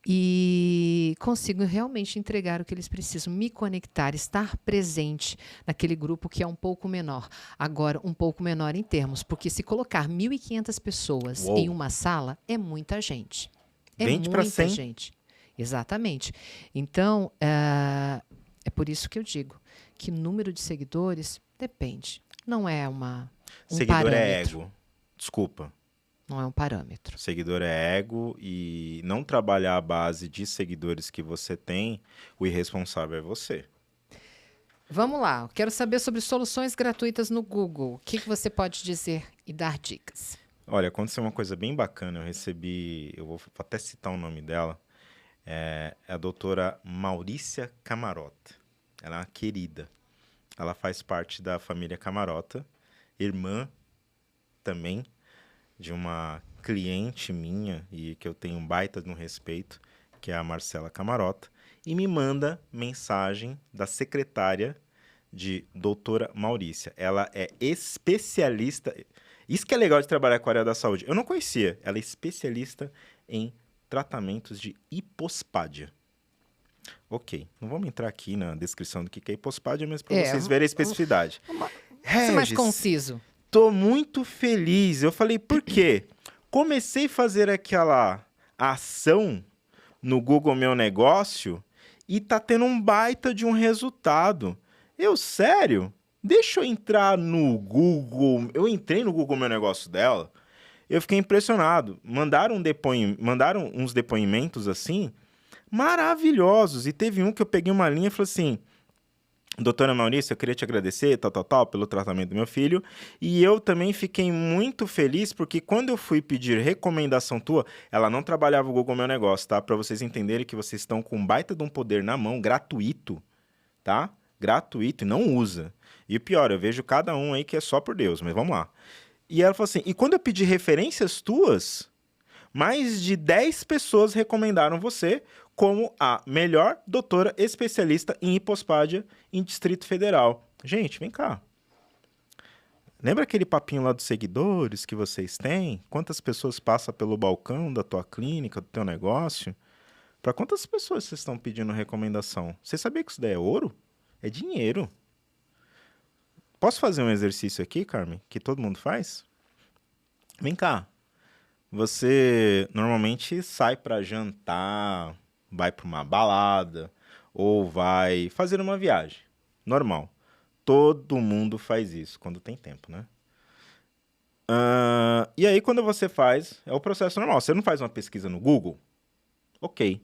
e consigo realmente entregar o que eles precisam, me conectar, estar presente naquele grupo que é um pouco menor. Agora, um pouco menor em termos, porque se colocar 1.500 pessoas Uou. em uma sala, é muita gente. É 20 para muita 100. gente. Exatamente. Então, é por isso que eu digo que número de seguidores depende. Não é um Seguidor é parâmetro. ego. Desculpa. Não é um parâmetro. Seguidor é ego e não trabalhar a base de seguidores que você tem, o irresponsável é você. Vamos lá, eu quero saber sobre soluções gratuitas no Google. O que você pode dizer e dar dicas? Olha, aconteceu uma coisa bem bacana. Eu vou até citar o nome dela. É a doutora Maurícia Camarota. Ela é uma querida. Ela faz parte da família Camarota, irmã também de uma cliente minha e que eu tenho um baita no respeito, que é a Marcela Camarota, e me manda mensagem da secretária de doutora Maurícia. Ela é especialista... Isso que é legal de trabalhar com a área da saúde. Eu não conhecia. Ela é especialista em tratamentos de hipospádia. Ok, não vamos entrar aqui na descrição do que é hipospádia, mas para vocês verem a especificidade. Isso é mais Regis, conciso. tô muito feliz. Eu falei, por quê? Comecei a fazer aquela ação no Google Meu Negócio e tá tendo um baita de um resultado. Sério? Deixa eu entrar no Google. Eu entrei no Google Meu Negócio dela, eu fiquei impressionado. Mandaram uns depoimentos assim, maravilhosos. E teve um que eu peguei uma linha e falei assim: doutora Maurícia, eu queria te agradecer, pelo tratamento do meu filho. E eu também fiquei muito feliz porque quando eu fui pedir recomendação tua, ela não trabalhava o Google Meu Negócio, tá? Para vocês entenderem que vocês estão com um baita de um poder na mão, gratuito, tá? Gratuito e não usa. E o pior, eu vejo cada um aí que é só por Deus, mas vamos lá. E ela falou assim, e quando eu pedi referências tuas, mais de 10 pessoas recomendaram você como a melhor doutora especialista em hipospádia em Distrito Federal. Gente, vem cá. Lembra aquele papinho lá dos seguidores que vocês têm? Quantas pessoas passam pelo balcão da tua clínica, do teu negócio? Para quantas pessoas vocês estão pedindo recomendação? Você sabia que isso daí é ouro? É dinheiro. Posso fazer um exercício aqui, Carmen, que todo mundo faz? Vem cá. Você normalmente sai para jantar, vai para uma balada ou vai fazer uma viagem. Normal. Todo mundo faz isso quando tem tempo, né? E aí, quando você faz, é o processo normal. Você não faz uma pesquisa no Google? Ok.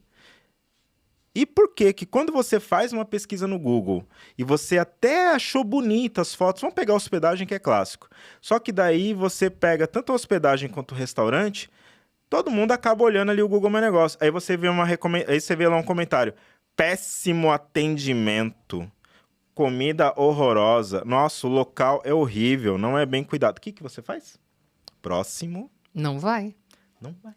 E por que quando você faz uma pesquisa no Google e você até achou bonitas as fotos, vamos pegar a hospedagem que é clássico. Só que daí você pega tanto a hospedagem quanto o restaurante, todo mundo acaba olhando ali o Google Meu Negócio. Aí você vê aí você vê lá um comentário: péssimo atendimento, comida horrorosa, nossa, o local é horrível, não é bem cuidado. O que você faz? Próximo. Não vai. Não vai.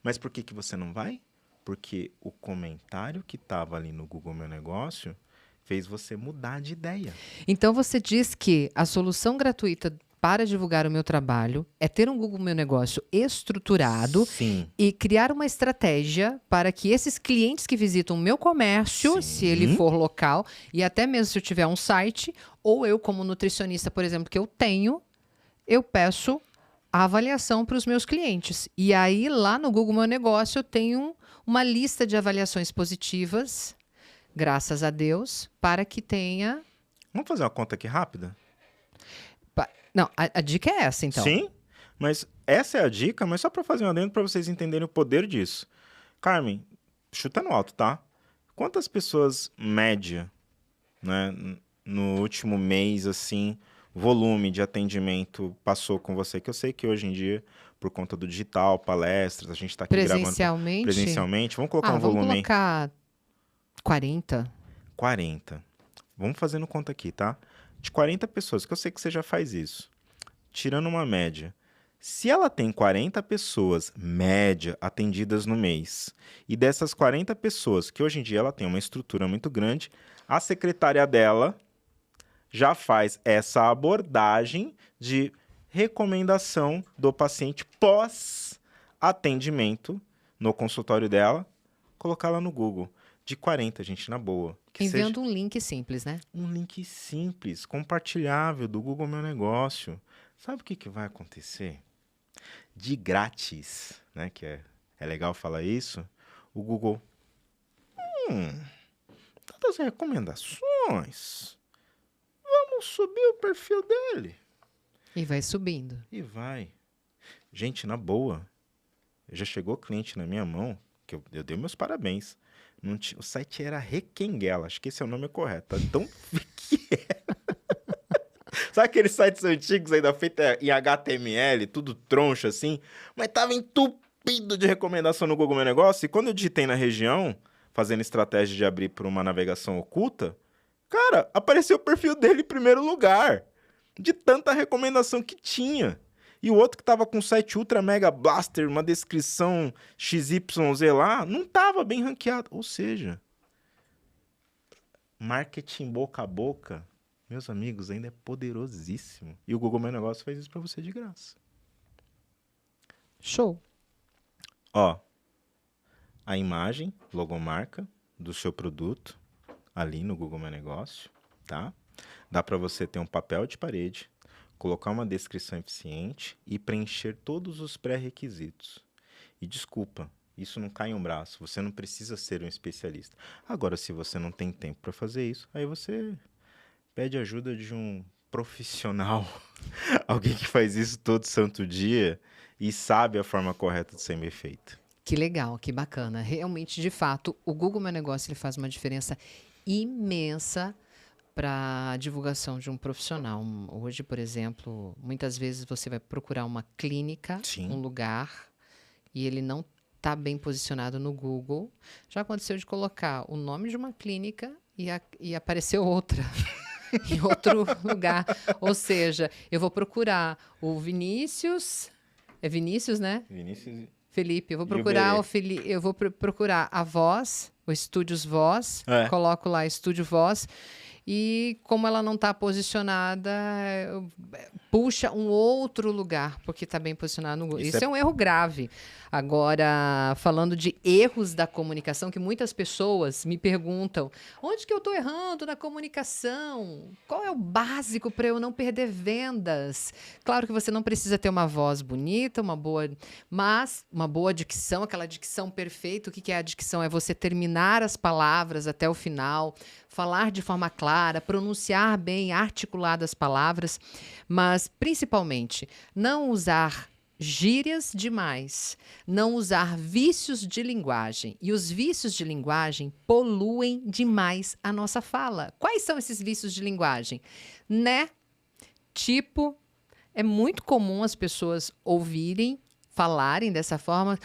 Mas por que você não vai? Porque o comentário que estava ali no Google Meu Negócio fez você mudar de ideia. Então você diz que a solução gratuita para divulgar o meu trabalho é ter um Google Meu Negócio estruturado. Sim. E criar uma estratégia para que esses clientes que visitam o meu comércio, Sim. se ele for local, e até mesmo se eu tiver um site, ou eu como nutricionista, por exemplo, que eu peço a avaliação para os meus clientes. E aí lá no Google Meu Negócio eu tenho uma lista de avaliações positivas, graças a Deus, para que tenha... Vamos fazer uma conta aqui rápida? Não, a dica é essa, então. Sim, mas essa é a dica, mas só para fazer um adendo para vocês entenderem o poder disso. Carmen, chuta no alto, tá? Quantas pessoas, média, né, no último mês, assim, volume de atendimento passou com você? Que eu sei que hoje em dia, por conta do digital, palestras, a gente está aqui Presencialmente? gravando presencialmente. Vamos colocar um vamos volume. Vamos colocar 40. 40. Vamos fazendo conta aqui, tá? De 40 pessoas, que eu sei que você já faz isso. Tirando uma média, Se ela tem 40 pessoas, média, atendidas no mês, e dessas 40 pessoas, que hoje em dia ela tem uma estrutura muito grande, a secretária dela já faz essa abordagem de recomendação do paciente pós-atendimento no consultório dela, colocar lá no Google. De 40, gente, na boa. Que seja Enviando um link simples, né? um link simples, compartilhável do Google Meu Negócio. Sabe o que vai acontecer? De grátis, né? Que é legal falar isso. O Google, tantas recomendações. Vamos subir o perfil dele. E vai subindo. E vai. Gente, na boa, já chegou cliente na minha mão, que eu dei meus parabéns. Não tinha, o site era Requenguela, acho que esse é o nome correto. Tá tão que é. Sabe aqueles sites antigos ainda feitos em HTML, tudo troncho assim? Mas tava entupido de recomendação no Google Meu Negócio. E quando eu digitei na região, fazendo estratégia de abrir por uma navegação oculta, cara, apareceu o perfil dele em primeiro lugar. De tanta recomendação que tinha. E o outro que tava com um site Ultra Mega Blaster, uma descrição XYZ lá, não tava bem ranqueado. Ou seja, marketing boca a boca, meus amigos, ainda é poderosíssimo. E o Google Meu Negócio faz isso para você de graça. Show. Ó, a imagem, logomarca do seu produto ali no Google Meu Negócio, tá? Dá para você ter um papel de parede, colocar uma descrição eficiente e preencher todos os pré-requisitos. E desculpa, isso não cai em um braço, você não precisa ser um especialista. Agora, se você não tem tempo para fazer isso, aí você pede ajuda de um profissional, alguém que faz isso todo santo dia e sabe a forma correta de ser bem feito. Que legal, que bacana. Realmente, de fato, o Google Meu Negócio ele faz uma diferença imensa para a divulgação de um profissional. Hoje, por exemplo, muitas vezes você vai procurar uma clínica, Sim. um lugar, e ele não está bem posicionado no Google. Já aconteceu de colocar o nome de uma clínica e apareceu outra. Em outro lugar. Ou seja, eu vou procurar o Vinícius. É Vinícius, né? Vinícius Felipe, eu vou E o procurar Berê. eu vou procurar a Voz, o Estúdios Voz, É. coloco lá Estúdio Voz e como ela não está posicionada, puxa um outro lugar porque está bem posicionado no Google. Isso Isso é um erro grave. Agora, falando de erros da comunicação, que muitas pessoas me perguntam, onde que eu estou errando na comunicação? Qual é o básico para eu não perder vendas? Claro que você não precisa ter uma voz bonita, mas uma boa dicção, aquela dicção perfeita. O que é a dicção? É você terminar as palavras até o final, falar de forma clara, pronunciar bem, articular as palavras, mas principalmente não usar gírias demais, não usar vícios de linguagem. E os vícios de linguagem poluem demais a nossa fala. Quais são esses vícios de linguagem? Né? Tipo, é muito comum as pessoas ouvirem, falarem dessa forma.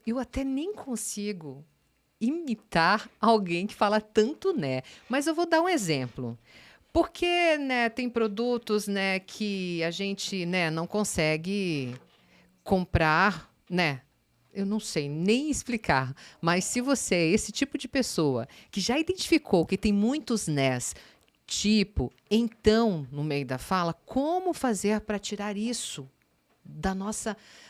Eu até nem consigo imitar alguém que fala tanto né. Mas eu vou dar um exemplo. Porque, né, tem produtos, né, que a gente, né, não consegue comprar, né? Eu não sei nem explicar, mas se você é esse tipo de pessoa que já identificou que tem muitos nés, então, no meio da fala, como fazer para tirar isso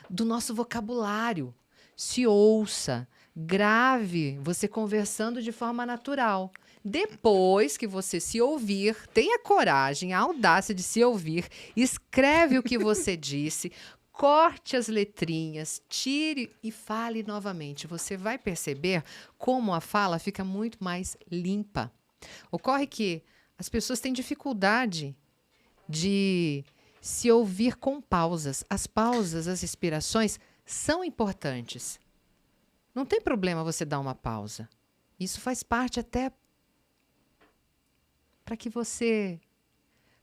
do nosso vocabulário? Se ouça, grave você conversando de forma natural. Depois que você se ouvir, tenha coragem, a audácia de se ouvir, escreve o que você disse, corte as letrinhas, tire e fale novamente. Você vai perceber como a fala fica muito mais limpa. Ocorre que as pessoas têm dificuldade de se ouvir com pausas. As pausas, as respirações são importantes. Não tem problema você dar uma pausa. Isso faz parte até para que você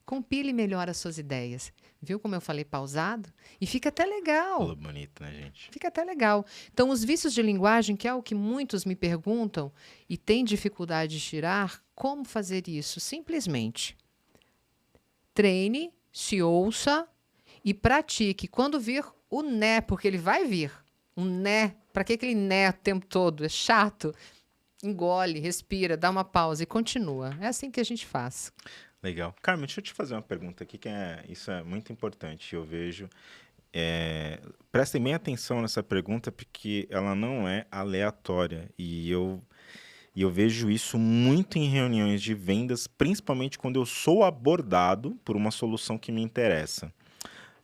compile melhor as suas ideias. Viu como eu falei pausado? E fica até legal. Falou bonito, né, gente? Fica até legal. Então, os vícios de linguagem, que é o que muitos me perguntam e têm dificuldade de tirar, como fazer isso? Simplesmente treine, se ouça e pratique. Quando vir o né, porque ele vai vir. Um né, para que aquele né o tempo todo? É chato. Engole, respira, dá uma pausa e continua. É assim que a gente faz. Legal. Carmen, deixa eu te fazer uma pergunta aqui, isso é muito importante. Eu vejo. Prestem bem atenção nessa pergunta, porque ela não é aleatória. E eu vejo isso muito em reuniões de vendas, principalmente quando eu sou abordado por uma solução que me interessa.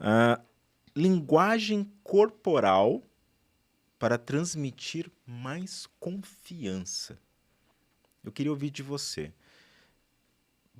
Ah, linguagem corporal para transmitir mais confiança. Eu queria ouvir de você.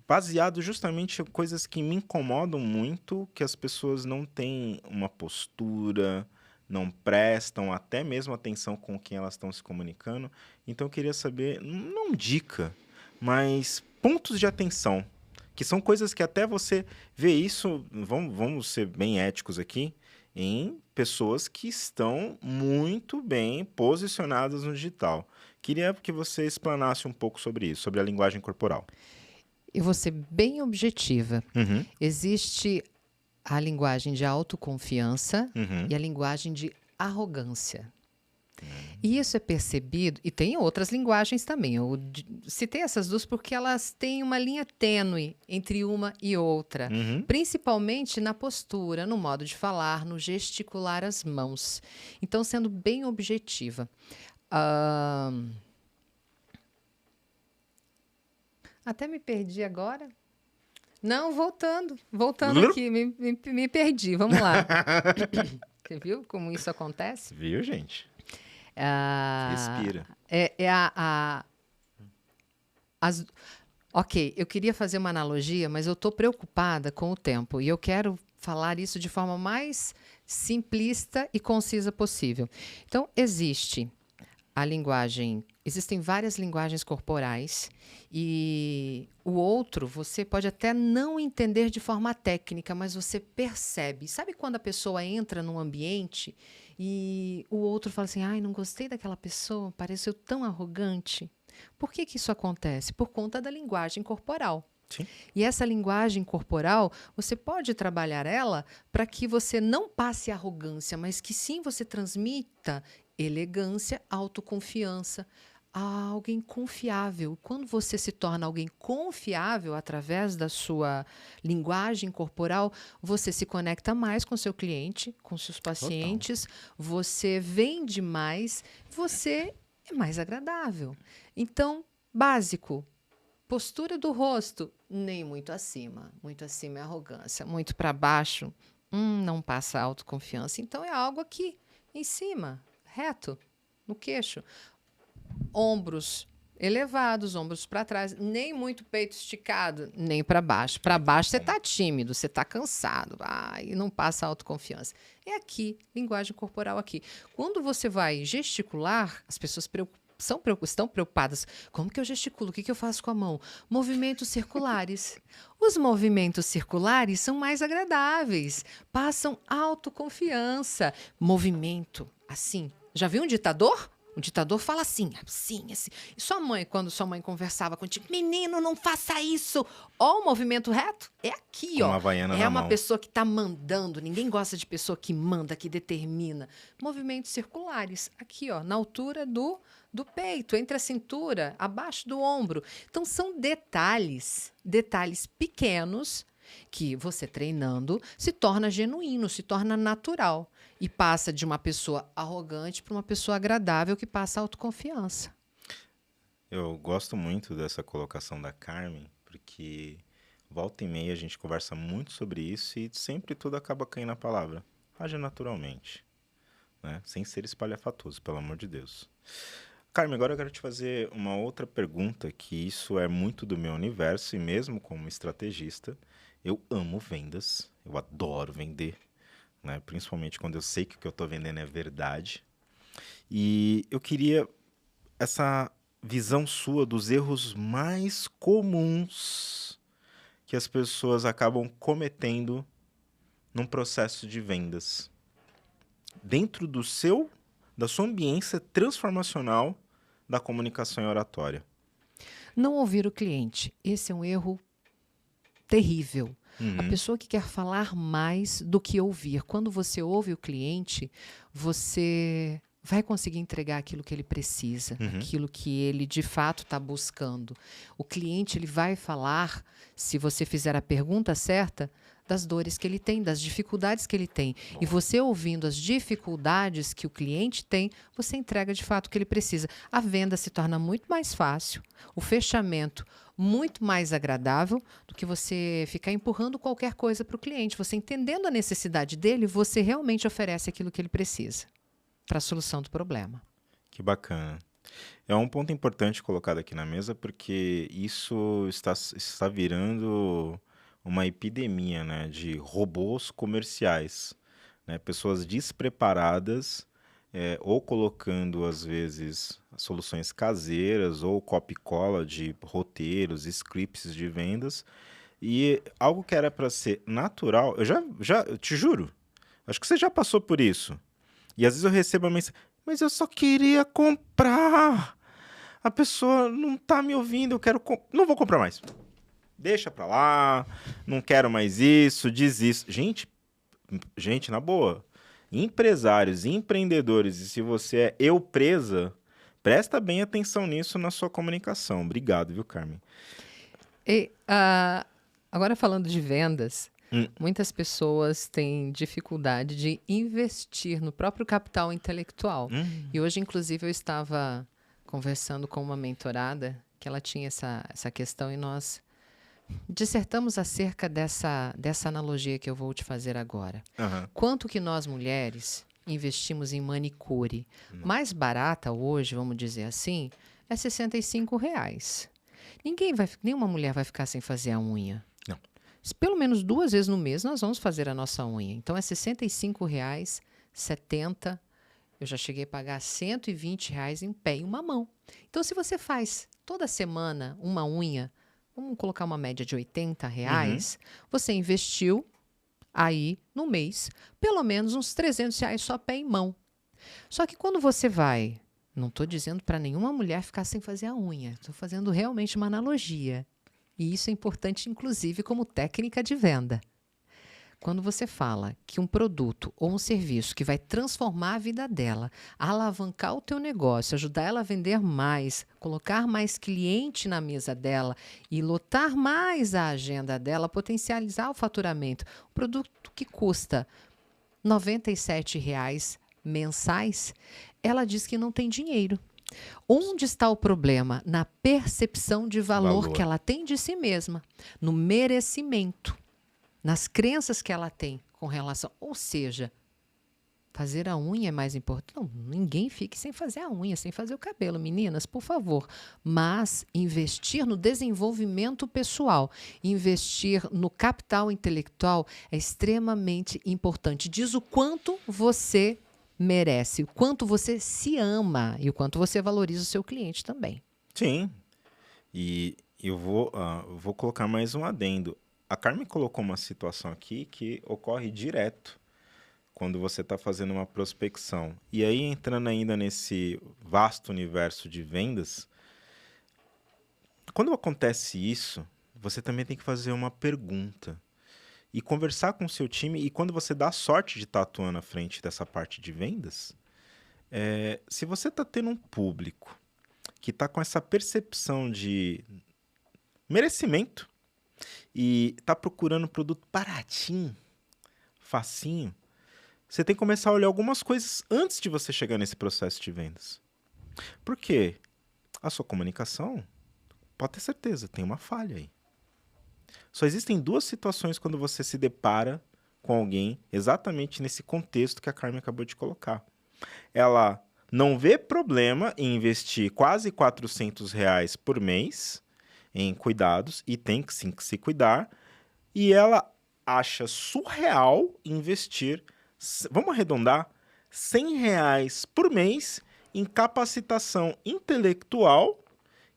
Baseado justamente em coisas que me incomodam muito, que as pessoas não têm uma postura, não prestam até mesmo atenção com quem elas estão se comunicando. Então eu queria saber, não dica, mas pontos de atenção, que são coisas que até você vê isso, vamos ser bem éticos aqui, em pessoas que estão muito bem posicionadas no digital. Queria que você explanasse um pouco sobre isso, sobre a linguagem corporal. Eu vou ser bem objetiva. Uhum, Existe a linguagem de autoconfiança uhum. e a linguagem de arrogância. E isso é percebido, e tem outras linguagens também. Eu citei essas duas porque elas têm uma linha tênue entre uma e outra, Uhum. principalmente na postura, no modo de falar, no gesticular as mãos. Então, sendo bem objetiva. Até me perdi agora. Não, voltando aqui, me perdi. Vamos lá. Você viu como isso acontece? Viu, gente? Respira. Ok, eu queria fazer uma analogia, mas eu estou preocupada com o tempo e eu quero falar isso de forma mais simplista e concisa possível. Então, existem várias linguagens corporais e o outro você pode até não entender de forma técnica, mas você percebe. Sabe quando a pessoa entra num ambiente e o outro fala assim, ai, não gostei daquela pessoa, pareceu tão arrogante. Por que isso acontece? Por conta da linguagem corporal. Sim. E essa linguagem corporal, você pode trabalhar ela para que você não passe arrogância, mas que sim você transmita elegância, autoconfiança, a alguém confiável. Quando você se torna alguém confiável através da sua linguagem corporal, você se conecta mais com seu cliente, com seus pacientes, você vende mais, você é mais agradável. Então, básico, postura do rosto, nem muito acima é arrogância, muito para baixo, não passa autoconfiança. Então, é algo aqui, em cima, reto, no queixo. Ombros elevados, ombros para trás, nem muito peito esticado, nem para baixo. Para baixo você está tímido, você está cansado, e não passa autoconfiança. É aqui, linguagem corporal aqui. Quando você vai gesticular, as pessoas estão preocupadas. Como que eu gesticulo? O que eu faço com a mão? Movimentos circulares. Os movimentos circulares são mais agradáveis, passam autoconfiança. Movimento, assim. Já viu um ditador? O ditador fala assim, assim. E sua mãe, quando sua mãe conversava contigo, menino, não faça isso. Ó, o movimento reto é aqui, ó. Uma havaiana É na uma mão. pessoa que está mandando. Ninguém gosta de pessoa que manda, que determina. Movimentos circulares, aqui, ó, na altura do peito, entre a cintura, abaixo do ombro. Então, são detalhes pequenos que você treinando se torna genuíno, se torna natural e passa de uma pessoa arrogante para uma pessoa agradável que passa autoconfiança. Eu gosto muito dessa colocação da Carmen, porque volta e meia a gente conversa muito sobre isso e sempre tudo acaba caindo na palavra. Haja naturalmente, né? Sem ser espalhafatoso, pelo amor de Deus. Carmen, agora eu quero te fazer uma outra pergunta, que isso é muito do meu universo, e mesmo como estrategista, eu amo vendas, eu adoro vender, né? Principalmente quando eu sei que o que eu estou vendendo é verdade. E eu queria essa visão sua dos erros mais comuns que as pessoas acabam cometendo num processo de vendas. Dentro da sua ambiência transformacional da comunicação e oratória. Não ouvir o cliente. Esse é um erro terrível. A Uhum. pessoa que quer falar mais do que ouvir. Quando você ouve o cliente, você vai conseguir entregar aquilo que ele precisa, Uhum. aquilo que ele de fato está buscando. O cliente ele vai falar, se você fizer a pergunta certa, das dores que ele tem, das dificuldades que ele tem. E Boa. você ouvindo as dificuldades que o cliente tem, você entrega de fato o que ele precisa. A venda se torna muito mais fácil, o fechamento muito mais agradável do que você ficar empurrando qualquer coisa para o cliente. Você entendendo a necessidade dele, você realmente oferece aquilo que ele precisa para a solução do problema. Que bacana. É um ponto importante colocado aqui na mesa, porque isso está virando uma epidemia, né, de robôs comerciais, né? Pessoas despreparadas, ou colocando, às vezes, soluções caseiras ou copy-cola de roteiros, scripts de vendas, e algo que era para ser natural, eu te juro, acho que você já passou por isso. E às vezes eu recebo a mensagem, mas eu só queria comprar. A pessoa não tá me ouvindo, não vou comprar mais. Deixa pra lá, não quero mais isso, desisto. Gente, na boa. Empresários, empreendedores, e se você é eu presa, presta bem atenção nisso na sua comunicação. Obrigado, viu, Carmen? E, agora falando de vendas, Hum. muitas pessoas têm dificuldade de investir no próprio capital intelectual. E hoje, inclusive, eu estava conversando com uma mentorada que ela tinha essa questão e nós dissertamos acerca dessa analogia que eu vou te fazer agora. Aham. Quanto que nós mulheres investimos em manicure? Mais barata hoje, vamos dizer assim, é R$ 65. Nenhuma mulher vai ficar sem fazer a unha. Não. Pelo menos 2 vezes no mês nós vamos fazer a nossa unha. Então é R$ 65, 70. Eu já cheguei a pagar R$ 120 em pé e uma mão. Então, se você faz toda semana uma unha, vamos colocar uma média de R$ 80, você investiu aí no mês pelo menos uns R$ 300 só pé e mão. Só que quando você vai, não estou dizendo para nenhuma mulher ficar sem fazer a unha, estou fazendo realmente uma analogia. E isso é importante, inclusive, como técnica de venda. Quando você fala que um produto ou um serviço que vai transformar a vida dela, alavancar o teu negócio, ajudar ela a vender mais, colocar mais cliente na mesa dela e lotar mais a agenda dela, potencializar o faturamento, um produto que custa R$ 97 mensais, ela diz que não tem dinheiro. Onde está o problema? Na percepção de valor que ela tem de si mesma, no merecimento, nas crenças que ela tem com relação. Ou seja, fazer a unha é mais importante. Não, ninguém fique sem fazer a unha, sem fazer o cabelo, meninas, por favor. Mas investir no desenvolvimento pessoal, investir no capital intelectual é extremamente importante. Diz o quanto você merece, o quanto você se ama e o quanto você valoriza o seu cliente também. Sim. E eu vou colocar mais um adendo. A Carmen colocou uma situação aqui que ocorre direto quando você está fazendo uma prospecção. E aí, entrando ainda nesse vasto universo de vendas, quando acontece isso, você também tem que fazer uma pergunta e conversar com o seu time. E quando você dá a sorte de estar atuando à frente dessa parte de vendas, se você está tendo um público que está com essa percepção de merecimento e está procurando um produto baratinho, facinho, você tem que começar a olhar algumas coisas antes de você chegar nesse processo de vendas. Por quê? A sua comunicação, pode ter certeza, tem uma falha aí. Só existem 2 situações quando você se depara com alguém exatamente nesse contexto que a Carmen acabou de colocar. Ela não vê problema em investir quase R$ 400 por mês em cuidados, e tem que sim que se cuidar, e ela acha surreal investir, vamos arredondar, R$ 100 por mês em capacitação intelectual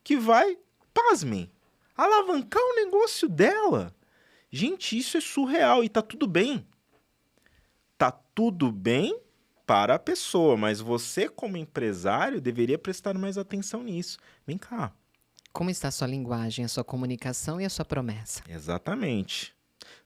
que vai, pasmem, alavancar o negócio dela. Gente, isso é surreal e tá tudo bem. Tá tudo bem para a pessoa, mas você, como empresário, deveria prestar mais atenção nisso. Vem cá. Como está a sua linguagem, a sua comunicação e a sua promessa? Exatamente.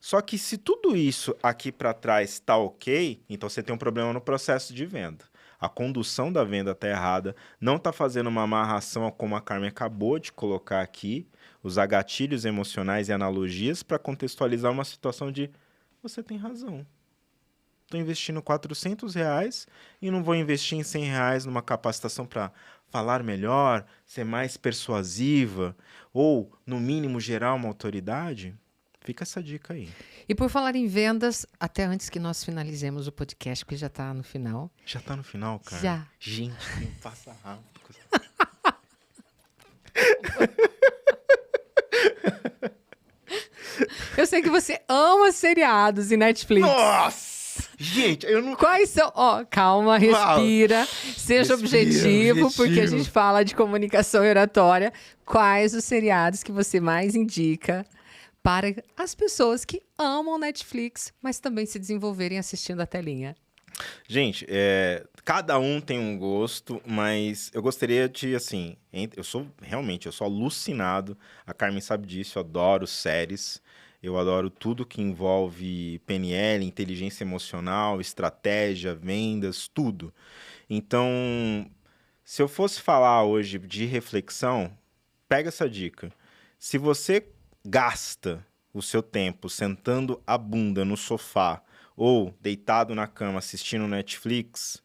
Só que se tudo isso aqui para trás está ok, então você tem um problema no processo de venda. A condução da venda está errada, não está fazendo uma amarração como a Carmen acabou de colocar aqui, usar gatilhos emocionais e analogias para contextualizar uma situação de você tem razão. Estou investindo R$400 e não vou investir em R$100 numa capacitação para falar melhor, ser mais persuasiva ou, no mínimo, gerar uma autoridade. Fica essa dica aí. E por falar em vendas, até antes que nós finalizemos o podcast, porque já está no final. Já está no final, cara? Já. Gente, não passa rápido. Eu sei que você ama seriados e Netflix. Nossa! Gente, eu não... Quais são... Ó, calma, respira. Seja objetivo, porque a gente fala de comunicação e oratória. Quais os seriados que você mais indica para as pessoas que amam Netflix, mas também se desenvolverem assistindo a telinha? Gente, cada um tem um gosto, mas eu gostaria de, assim... Eu sou alucinado. A Carmen sabe disso, eu adoro séries. Eu adoro tudo que envolve PNL, inteligência emocional, estratégia, vendas, tudo. Então, se eu fosse falar hoje de reflexão, pega essa dica. Se você gasta o seu tempo sentando a bunda no sofá ou deitado na cama assistindo Netflix,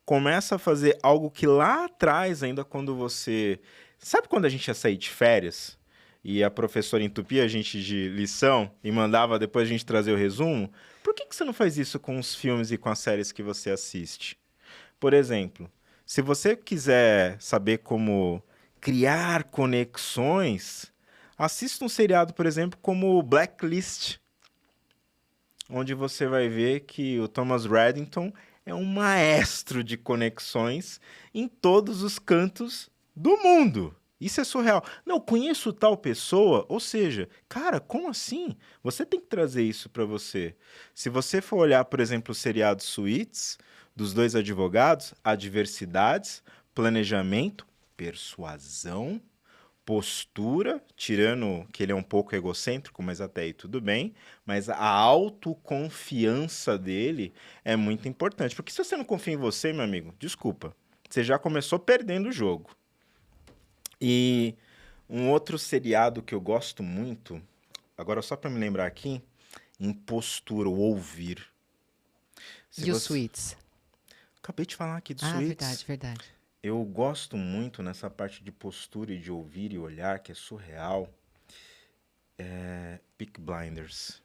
começa a fazer algo que lá atrás, ainda quando você... Sabe quando a gente ia sair de férias? E a professora entupia a gente de lição e mandava depois a gente trazer o resumo, por que você não faz isso com os filmes e com as séries que você assiste? Por exemplo, se você quiser saber como criar conexões, assista um seriado, por exemplo, como Blacklist, onde você vai ver que o Thomas Reddington é um maestro de conexões em todos os cantos do mundo. Isso é surreal. Não, conheço tal pessoa, ou seja, cara, como assim? Você tem que trazer isso para você. Se você for olhar, por exemplo, o seriado Suits, dos dois advogados, adversidades, planejamento, persuasão, postura, tirando que ele é um pouco egocêntrico, mas até aí tudo bem, mas a autoconfiança dele é muito importante. Porque se você não confia em você, meu amigo, desculpa, você já começou perdendo o jogo. E um outro seriado que eu gosto muito, agora só para me lembrar aqui, Impostura, o Ouvir. E os Suits? Acabei de falar aqui do Suits. Verdade. Eu gosto muito nessa parte de postura e de ouvir e olhar, que é surreal. Peaky Blinders.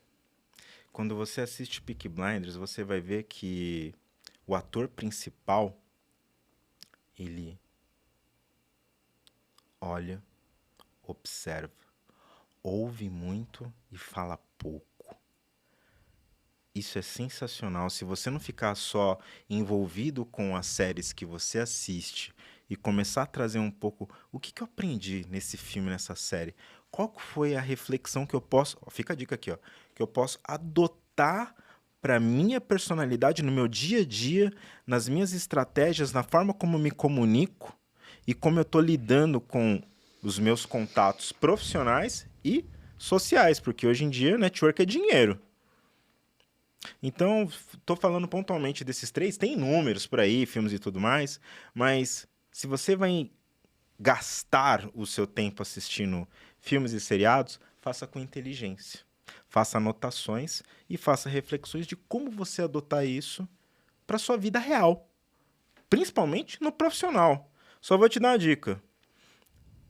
Quando você assiste Peaky Blinders, você vai ver que o ator principal, ele olha, observa, ouve muito e fala pouco. Isso é sensacional. Se você não ficar só envolvido com as séries que você assiste e começar a trazer um pouco o que eu aprendi nesse filme, nessa série, qual foi a reflexão que eu posso... Fica a dica aqui, ó, que eu posso adotar para minha personalidade no meu dia a dia, nas minhas estratégias, na forma como eu me comunico, e como eu estou lidando com os meus contatos profissionais e sociais, porque hoje em dia network é dinheiro. Então, estou falando pontualmente desses três, tem números por aí, filmes e tudo mais, mas se você vai gastar o seu tempo assistindo filmes e seriados, faça com inteligência. Faça anotações e faça reflexões de como você adotar isso para sua vida real, principalmente no profissional. Só vou te dar uma dica.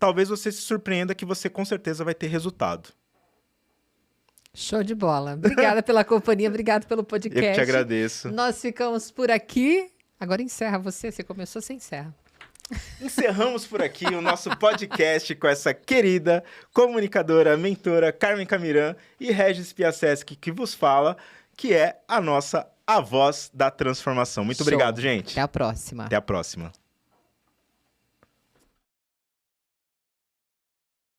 Talvez você se surpreenda que você com certeza vai ter resultado. Show de bola. Obrigada pela companhia, obrigado pelo podcast. Eu que te agradeço. Nós ficamos por aqui. Agora encerra você começou, você encerra. Encerramos por aqui o nosso podcast com essa querida comunicadora, mentora Carmen Camiran e Regis Piaseschi que vos fala, que é a voz da transformação. Muito obrigado, gente. Até a próxima. Até a próxima.